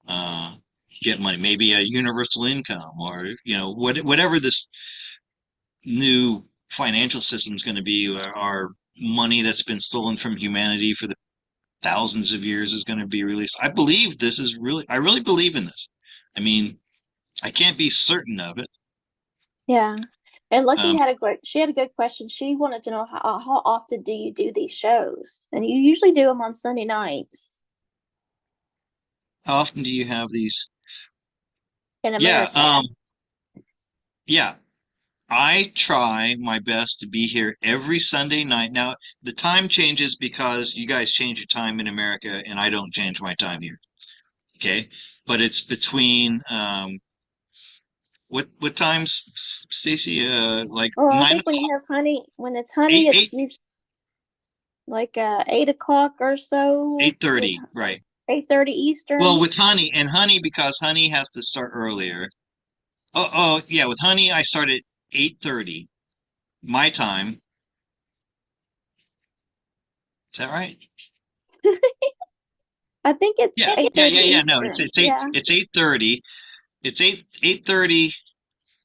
[SPEAKER 1] uh, get money, maybe a universal income, or whatever this new financial system is going to be, or money that's been stolen from humanity for the thousands of years is going to be released. I really believe in this. I mean, I can't be certain of it.
[SPEAKER 4] Yeah. And Lucky
[SPEAKER 1] Um,
[SPEAKER 4] had she had a good question. She wanted to know how often do you do these shows? And you usually do them on Sunday nights
[SPEAKER 1] how often do you have these?
[SPEAKER 4] in
[SPEAKER 1] Yeah,
[SPEAKER 4] America.
[SPEAKER 1] yeah. I try my best to be here every Sunday night. Now, the time changes because you guys change your time in America and I don't change my time here. Okay? But it's between what times, Stacy? Like
[SPEAKER 4] Oh, I
[SPEAKER 1] nine
[SPEAKER 4] think when
[SPEAKER 1] o'clock,
[SPEAKER 4] you have honey, when it's honey,
[SPEAKER 1] eight
[SPEAKER 4] it's
[SPEAKER 1] eight
[SPEAKER 4] usually like 8 o'clock or so with
[SPEAKER 1] 8:30, right.
[SPEAKER 4] 8:30
[SPEAKER 1] Well,
[SPEAKER 4] Eastern.
[SPEAKER 1] with honey because honey has to start earlier. Oh yeah, with honey I start at 8:30 my time. Is that right?
[SPEAKER 4] I think it's
[SPEAKER 1] Yeah,
[SPEAKER 4] eight
[SPEAKER 1] yeah,
[SPEAKER 4] thirty
[SPEAKER 1] yeah, yeah. No, it's
[SPEAKER 4] Eastern.
[SPEAKER 1] it's eight
[SPEAKER 4] Yeah.
[SPEAKER 1] it's 8:30. It's 8:30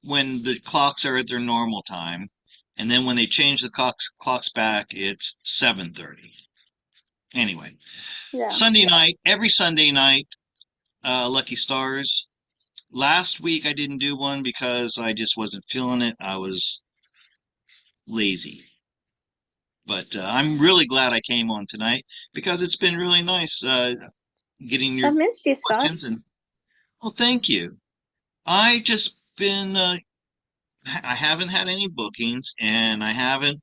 [SPEAKER 1] when the clocks are at their normal time, and then when they change the clocks back, it's 7:30. Anyway,
[SPEAKER 4] Yeah.
[SPEAKER 1] Sunday night, every Sunday night, Lucky Stars. Last week I didn't do one because I just wasn't feeling it. I was lazy. But I'm really glad I came on tonight because it's been really nice getting
[SPEAKER 4] I
[SPEAKER 1] your
[SPEAKER 4] missed you, Scott.
[SPEAKER 1] questions. And well, thank you. I just been I haven't had any bookings and I haven't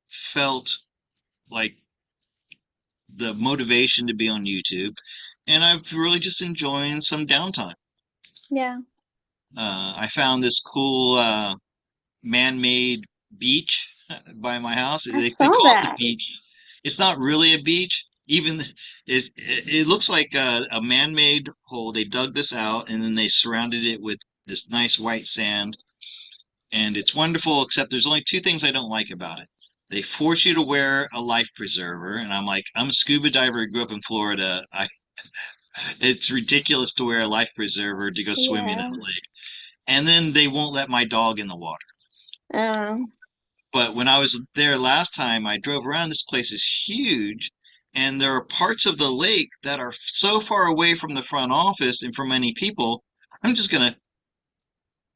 [SPEAKER 1] felt like the motivation to be on YouTube, and I've really just enjoying some downtime.
[SPEAKER 4] Yeah.
[SPEAKER 1] I found this cool man-made beach by my house.
[SPEAKER 4] I
[SPEAKER 1] They
[SPEAKER 4] saw
[SPEAKER 1] call it the
[SPEAKER 4] that.
[SPEAKER 1] beach. It's not really a beach. Even it looks like a man-made hole. They dug this out and then they surrounded it with this nice white sand. And it's wonderful, except there's only two things I don't like about it. They force you to wear a life preserver, and I'm like, I'm a scuba diver who grew up in Florida. It's ridiculous to wear a life preserver to go swimming in
[SPEAKER 4] Yeah.
[SPEAKER 1] a lake. And then they won't let my dog in the water.
[SPEAKER 4] Um,
[SPEAKER 1] But when I was there last time, I drove around. This place is huge, and there are parts of the lake that are so far away from the front office and from many people. I'm just gonna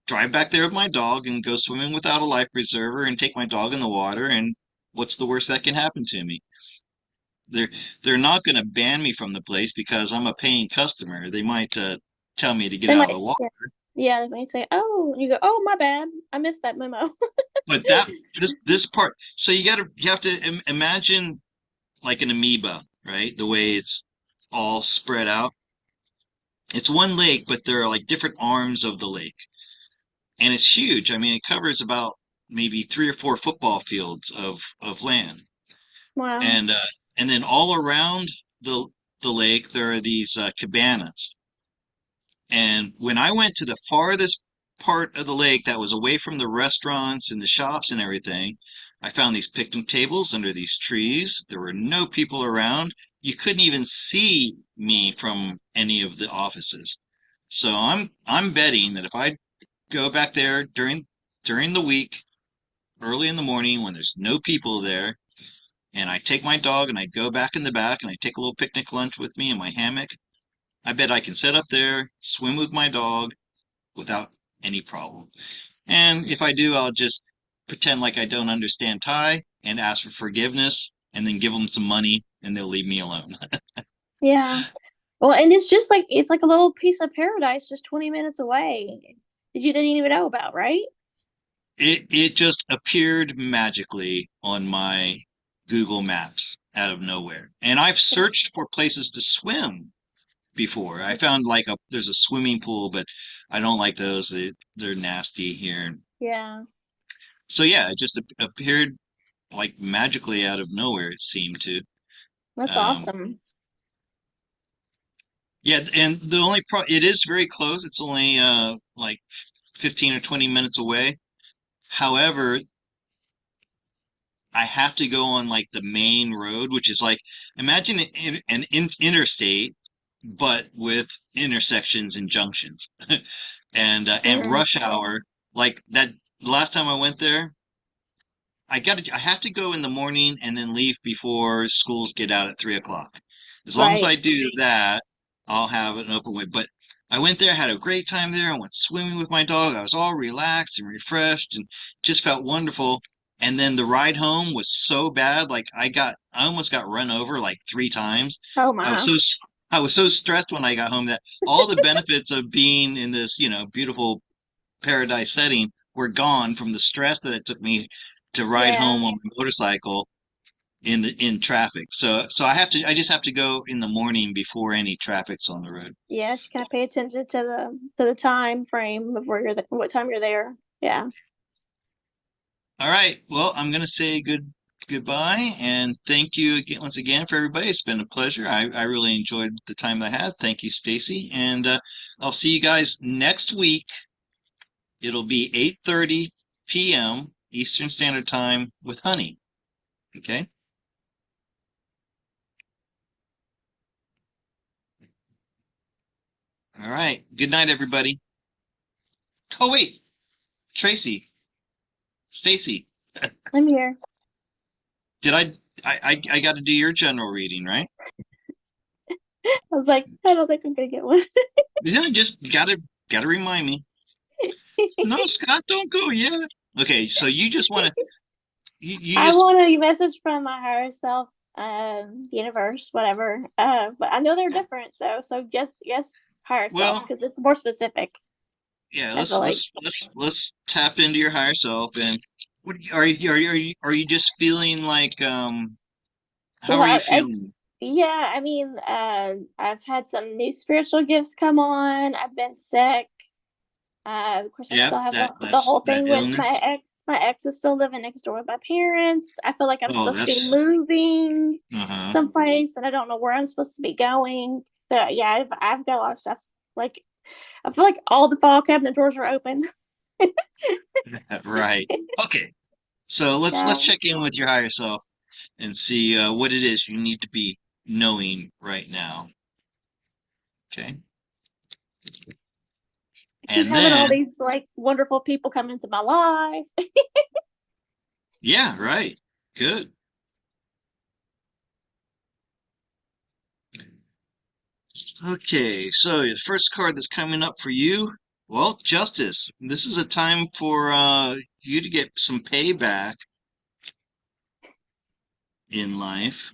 [SPEAKER 1] drive back there with my dog and go swimming without a life preserver and take my dog in the water. And what's the worst that can happen to me? They're they're not gonna ban me from the place because I'm a paying customer. They might tell me to get
[SPEAKER 4] they
[SPEAKER 1] out of
[SPEAKER 4] might,
[SPEAKER 1] the water.
[SPEAKER 4] yeah, they might say, "Oh," you go, "Oh, my bad, I missed that memo."
[SPEAKER 1] But this part, so you have to imagine like an amoeba, right? The way it's all spread out. It's one lake, but there are like different arms of the lake, and it's huge. I mean, it covers about maybe 3 or 4 football fields of land,
[SPEAKER 4] Wow.
[SPEAKER 1] and uh, and then all around the the lake there are these cabanas. And when I went to the farthest part of the lake that was away from the restaurants and the shops and everything, I found these picnic tables under these trees. There were no people around. You couldn't even see me from any of the offices. So I'm betting that if I go back there during the week, early in the morning when there's no people there, and I take my dog and I go back in the back and I take a little picnic lunch with me in my hammock, I bet I can sit up there, swim with my dog, without any problem. And if I do, I'll just pretend like I don't understand Thai and ask for forgiveness and then give them some money and they'll leave me alone.
[SPEAKER 4] Yeah. Well, and it's like a little piece of paradise just 20 minutes away that you didn't even know about, right?
[SPEAKER 1] It just appeared magically on my Google Maps out of nowhere. And I've searched for places to swim before. I found like there's a swimming pool, but I don't like those. They're nasty here.
[SPEAKER 4] Yeah.
[SPEAKER 1] So yeah, it just appeared like magically out of nowhere, it seemed to.
[SPEAKER 4] That's
[SPEAKER 1] Um,
[SPEAKER 4] awesome.
[SPEAKER 1] Yeah, and the only it is very close. It's only like 15 or 20 minutes away. However, I have to go on like the main road, which is like imagine an interstate, but with intersections and junctions, and
[SPEAKER 4] Mhm.
[SPEAKER 1] rush hour. Like that last time I went there, I have to go in the morning and then leave before schools get out at 3 o'clock. As long as
[SPEAKER 4] Right.
[SPEAKER 1] I do that, I'll have an open way. But I went there, had a great time there. I went swimming with my dog. I was all relaxed and refreshed and just felt wonderful. And then the ride home was so bad, like I almost got run over like 3 times.
[SPEAKER 4] Oh
[SPEAKER 1] I was
[SPEAKER 4] my.
[SPEAKER 1] so I was so stressed when I got home that all the benefits of being in this, beautiful paradise setting were gone from the stress that it took me to ride
[SPEAKER 4] Yeah.
[SPEAKER 1] home on my motorcycle in traffic. So I just have to go in the morning before any traffic's on the road.
[SPEAKER 4] Yeah, just kind of pay attention to the time frame of where what time you're there. Yeah.
[SPEAKER 1] All right. Well, I'm gonna say goodbye and thank you again once again for everybody. It's been a pleasure. I really enjoyed the time I had. Thank you, Stacy. And I'll see you guys next week. It'll be 8:30 p.m. Eastern Standard Time with Honey. Okay? All right. Good night, everybody. Oh, wait, Tracy, Stacy,
[SPEAKER 4] I'm here.
[SPEAKER 1] did I got to do your general reading, right?
[SPEAKER 4] I was like, I don't think I'm gonna get one.
[SPEAKER 1] Yeah, just gotta remind me. No, Scott, don't go yet. Okay, so you just want to you
[SPEAKER 4] I
[SPEAKER 1] just
[SPEAKER 4] want a message from my higher self, universe, whatever. But I know they're different though, so just yes, higher self
[SPEAKER 1] well,
[SPEAKER 4] because it's more specific.
[SPEAKER 1] yeah,
[SPEAKER 4] I feel like.
[SPEAKER 1] let's tap into your higher self and what are you just feeling like how
[SPEAKER 4] Well,
[SPEAKER 1] are you feeling?
[SPEAKER 4] yeah, I mean, I've had some new spiritual gifts come on. I've been sick. Of course, I
[SPEAKER 1] Yep,
[SPEAKER 4] still have
[SPEAKER 1] that
[SPEAKER 4] the
[SPEAKER 1] that's
[SPEAKER 4] whole
[SPEAKER 1] that
[SPEAKER 4] thing with my
[SPEAKER 1] illness.
[SPEAKER 4] ex. My ex is still living next door with my parents. I feel like I'm
[SPEAKER 1] Oh,
[SPEAKER 4] supposed to be
[SPEAKER 1] that's
[SPEAKER 4] moving
[SPEAKER 1] uh-huh.
[SPEAKER 4] someplace, and I don't know where I'm supposed to be going. So yeah, I've got a lot of stuff. Like I feel like all the file cabinet drawers are open.
[SPEAKER 1] Right. Okay. So let's
[SPEAKER 4] So
[SPEAKER 1] check in with your higher self and see what it is you need to be knowing right now. Okay.
[SPEAKER 4] I keep
[SPEAKER 1] And
[SPEAKER 4] having all
[SPEAKER 1] then
[SPEAKER 4] these like wonderful people come into my life.
[SPEAKER 1] yeah, right. Good. Okay, so the first card that's coming up for you, well, Justice. This is a time for you to get some payback in life.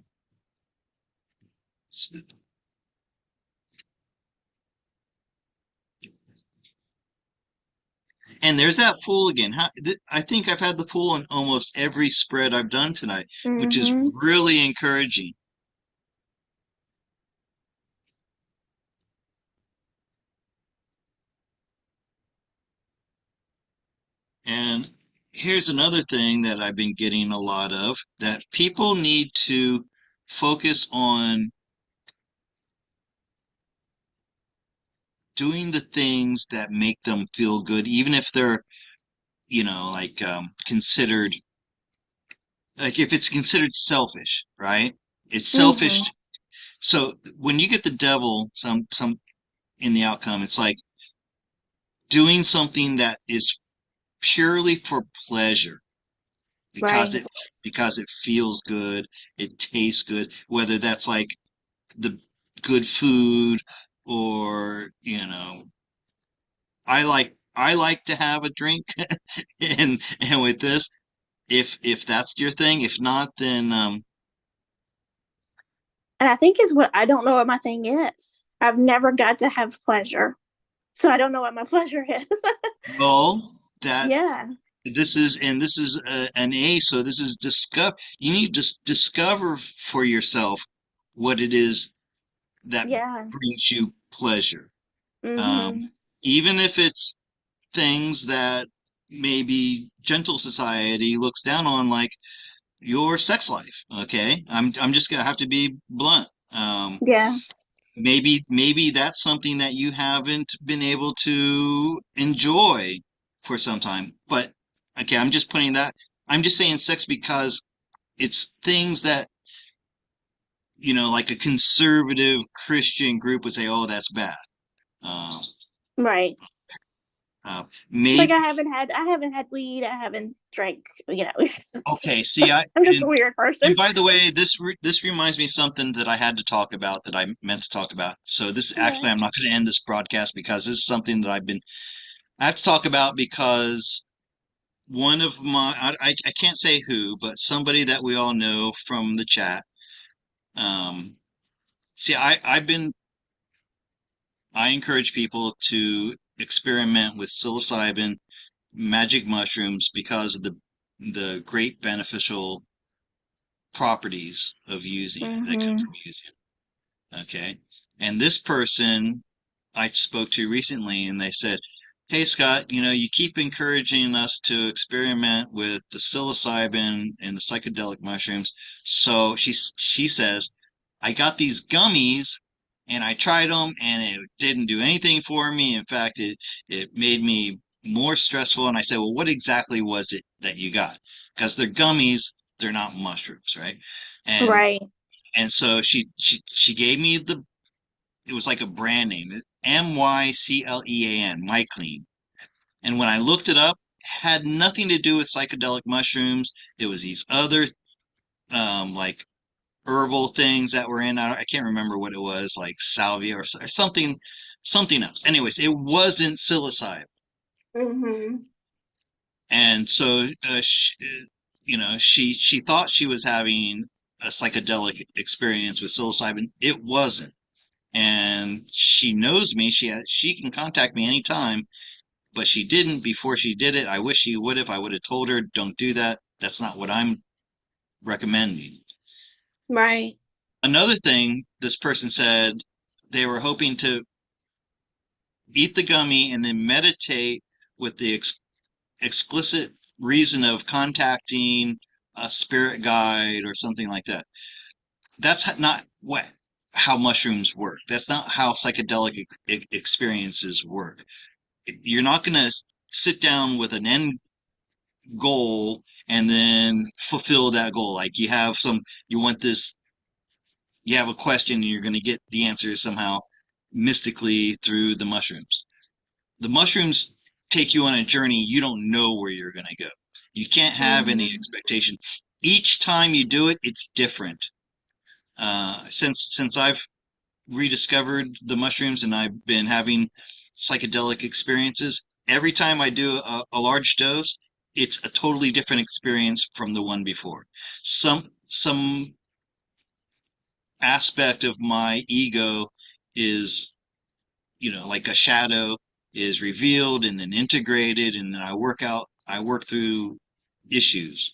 [SPEAKER 1] And there's that Fool again. I think I've had the Fool in almost every spread I've done tonight, which is
[SPEAKER 4] Mm-hmm.
[SPEAKER 1] really encouraging. And here's another thing that I've been getting a lot of, that people need to focus on doing the things that make them feel good, even if they're, like considered, like if it's considered selfish, right? It's selfish.
[SPEAKER 4] Mm-hmm.
[SPEAKER 1] So when you get the devil, some in the outcome, it's like doing something that is purely for pleasure because
[SPEAKER 4] Right.
[SPEAKER 1] it feels good, it tastes good, whether that's like the good food or I like to have a drink and with this, if that's your thing, if not, then
[SPEAKER 4] And I think is what I don't know what my thing is. I've never got to have pleasure. So I don't know what my pleasure is.
[SPEAKER 1] well, that
[SPEAKER 4] Yeah.
[SPEAKER 1] this is an A, so this is discover. You need to discover for yourself what it is that
[SPEAKER 4] Yeah.
[SPEAKER 1] brings you pleasure. Um,
[SPEAKER 4] Mm-hmm.
[SPEAKER 1] even if it's things that maybe gentle society looks down on, like your sex life. Okay, I'm just gonna have to be blunt.
[SPEAKER 4] Yeah.
[SPEAKER 1] Maybe that's something that you haven't been able to enjoy for some time. But okay, I'm just putting that. I'm just saying sex because it's things that like a conservative Christian group would say, "Oh, that's bad." Um,
[SPEAKER 4] Right. Like
[SPEAKER 1] maybe
[SPEAKER 4] I haven't had weed, I haven't drank, you know.
[SPEAKER 1] okay. See,
[SPEAKER 4] I'm just a weird
[SPEAKER 1] and
[SPEAKER 4] person.
[SPEAKER 1] by the way, this reminds me of something that I had to talk about that I meant to talk about. So this
[SPEAKER 4] Okay.
[SPEAKER 1] actually, I'm not going to end this broadcast because this is something that I have to talk about because one of my I can't say who, but somebody that we all know from the chat. Um, see, I encourage people to experiment with psilocybin, magic mushrooms because of the great beneficial properties of using it that come
[SPEAKER 4] Mm-hmm.
[SPEAKER 1] from using it. Okay. And this person I spoke to recently, and they said, "Hey, Scott, you keep encouraging us to experiment with the psilocybin and the psychedelic mushrooms." So she says, "I got these gummies and I tried them and it didn't do anything for me. In fact, it made me more stressful." And I said, "Well, what exactly was it that you got?" Because they're gummies, they're not mushrooms, right? And
[SPEAKER 4] Right.
[SPEAKER 1] and so she gave me it was like a brand name, Myclean, Myclean. And when I looked it up, it had nothing to do with psychedelic mushrooms. It was these other like herbal things that were in. I can't remember what it was, like salvia or something else. Anyways, it wasn't psilocybin.
[SPEAKER 4] Mm-hmm.
[SPEAKER 1] And so she thought she was having a psychedelic experience with psilocybin. It wasn't. And she knows me. She can contact me anytime, but she didn't before she did it. I wish she would have. I would have told her, "Don't do that. That's not what I'm recommending."
[SPEAKER 4] Right.
[SPEAKER 1] Another thing this person said, they were hoping to eat the gummy and then meditate with the explicit reason of contacting a spirit guide or something like that. That's not what how mushrooms work. That's not how psychedelic experiences work. You're not going to sit down with an end goal and then fulfill that goal. Like you want this, you have a question and you're going to get the answer somehow mystically through the mushrooms. The mushrooms take you on a journey. You don't know where you're going to go. You can't have any expectation. Each time you do it, it's different. Since I've rediscovered the mushrooms and I've been having psychedelic experiences, every time I do a large dose, it's a totally different experience from the one before. Some aspect of my ego is, like a shadow is revealed and then integrated, and then I work through issues.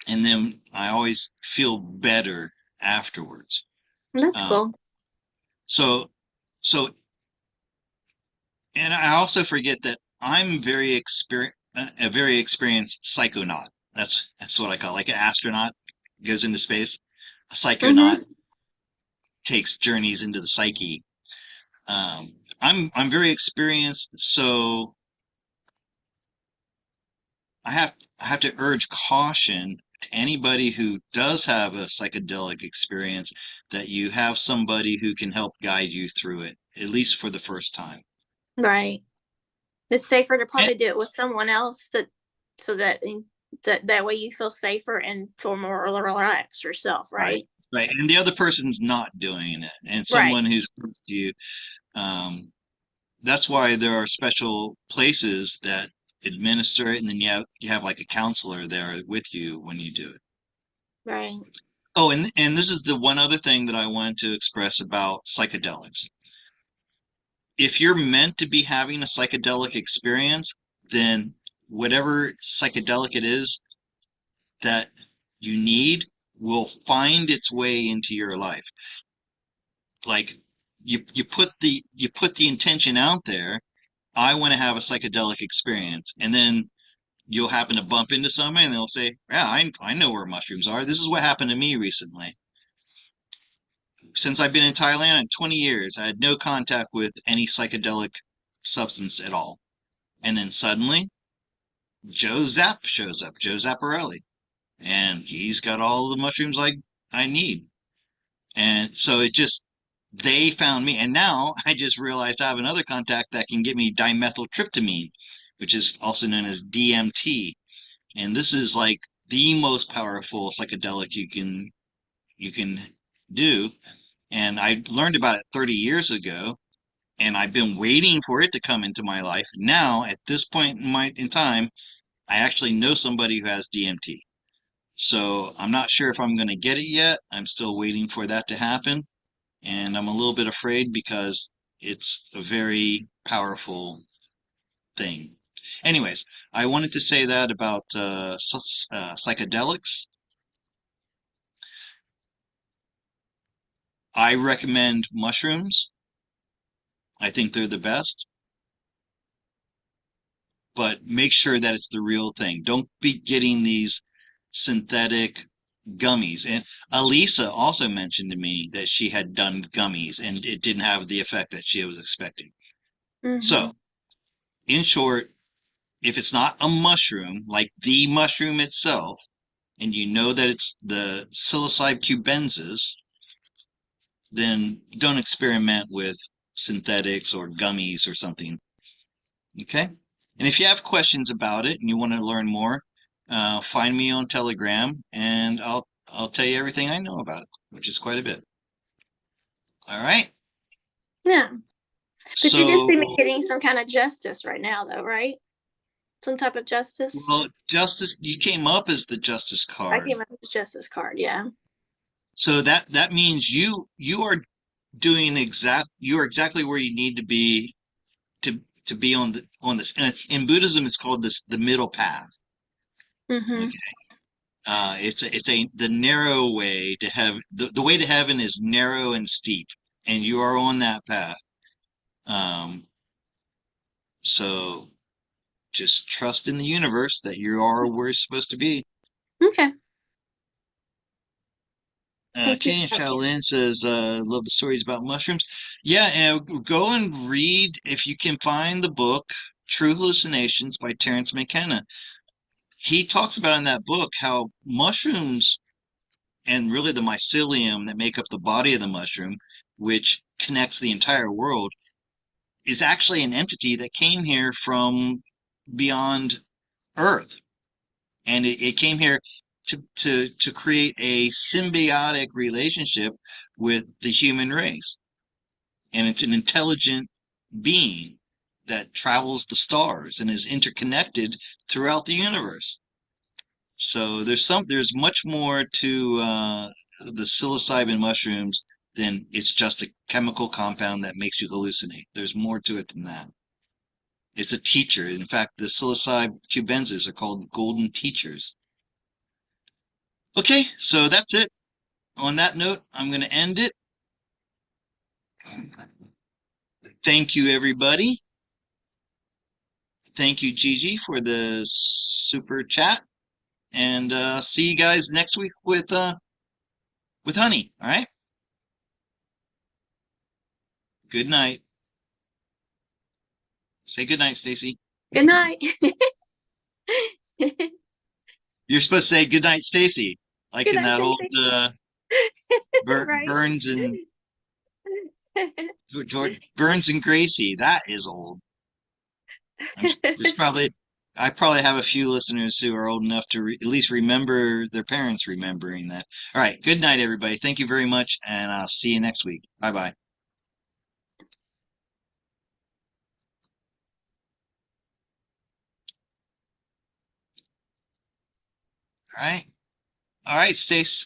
[SPEAKER 1] And then I always feel better afterwards.
[SPEAKER 4] That's
[SPEAKER 1] Um,
[SPEAKER 4] cool.
[SPEAKER 1] so, so, and I also forget that I'm a very experienced psychonaut. That's what I call it. Like an astronaut goes into space. A psychonaut
[SPEAKER 4] Mm-hmm.
[SPEAKER 1] takes journeys into the psyche. I'm very experienced, so I have to urge caution to anybody who does have a psychedelic experience that you have somebody who can help guide you through it, at least for the first time.
[SPEAKER 4] Right. It's safer to
[SPEAKER 1] And,
[SPEAKER 4] probably do it with someone else so that way you feel safer and feel more relaxed yourself,
[SPEAKER 1] right,
[SPEAKER 4] right?
[SPEAKER 1] right. And the other person's not doing it, and
[SPEAKER 4] Right.
[SPEAKER 1] someone who's close to you. Um, that's why there are special places that administer it, and then you have like a counselor there with you when you do it.
[SPEAKER 4] Right.
[SPEAKER 1] Oh, and this is the one other thing that I wanted to express about psychedelics. If you're meant to be having a psychedelic experience, then whatever psychedelic it is that you need will find its way into your life. Like you put the intention out there, I want to have a psychedelic experience, and then you'll happen to bump into somebody and they'll say, yeah, I know where mushrooms are. This is what happened to me recently. Since I've been in Thailand in 20 years, I had no contact with any psychedelic substance at all. And then suddenly, Joe Zapp shows up, Joe Zapparelli, and he's got all the mushrooms I need. And so they found me. And now I just realized I have another contact that can get me dimethyltryptamine, which is also known as DMT. And this is like the most powerful psychedelic you can do. And I learned about it 30 years ago, and I've been waiting for it to come into my life. Now, at this point in time, I actually know somebody who has DMT. So I'm not sure if I'm going to get it yet. I'm still waiting for that to happen, and I'm a little bit afraid because it's a very powerful thing. Anyways, I wanted to say that about psychedelics. I recommend mushrooms. I think they're the best, but make sure that it's the real thing. Don't be getting these synthetic gummies. And Alisa also mentioned to me that she had done gummies and it didn't have the effect that she was expecting.
[SPEAKER 4] Mm-hmm.
[SPEAKER 1] So, in short, if it's not a mushroom, like the mushroom itself, and you know that it's the psilocybe cubensis, then don't experiment with synthetics or gummies or something. Okay? And if you have questions about it and you want to learn more, find me on Telegram and I'll tell you everything I know about it, which is quite a bit. All right?
[SPEAKER 4] Yeah. But you just
[SPEAKER 1] So,
[SPEAKER 4] seem to be getting some kind of justice right now, though, right? Some type of justice.
[SPEAKER 1] well, Justice, you came up as the Justice
[SPEAKER 4] I
[SPEAKER 1] card.
[SPEAKER 4] came up with justice card. Yeah.
[SPEAKER 1] So that means you are you are exactly where you need to be to be on this. In Buddhism, it's called the middle path.
[SPEAKER 4] Mm-hmm.
[SPEAKER 1] Okay. It's the narrow way to have the way to heaven is narrow and steep, and you are on that path. Um, so just trust in the universe that you are where you're supposed to be.
[SPEAKER 4] Okay. Thank you so
[SPEAKER 1] Kay and
[SPEAKER 4] much.
[SPEAKER 1] Shaolin says, love the stories about mushrooms. Yeah, and go and read if you can find the book True Hallucinations by Terence McKenna. He talks about in that book how mushrooms and really the mycelium that make up the body of the mushroom, which connects the entire world, is actually an entity that came here from beyond Earth. And it came here to create a symbiotic relationship with the human race. And it's an intelligent being that travels the stars and is interconnected throughout the universe. So there's much more to the psilocybin mushrooms than it's just a chemical compound that makes you hallucinate. There's more to it than that. It's a teacher. In fact, the psilocybe cubensis are called golden teachers. Okay, so that's it. On that note, I'm going to end it. Thank you, everybody. Thank you, Gigi, for the super chat. And see you guys next week with honey. All right. Good night. Say good night, Stacy.
[SPEAKER 4] Good night.
[SPEAKER 1] You're supposed to say good night, Stacy, like
[SPEAKER 4] Good
[SPEAKER 1] in
[SPEAKER 4] night,
[SPEAKER 1] that old
[SPEAKER 4] Stacey. Right.
[SPEAKER 1] Burns and Burns and Gracie. That is old. There's probably I probably have a few listeners who are old enough to at least remember their parents remembering that. All right. Good night, everybody. Thank you very much, and I'll see you next week. Bye bye. All right. All right, Stace.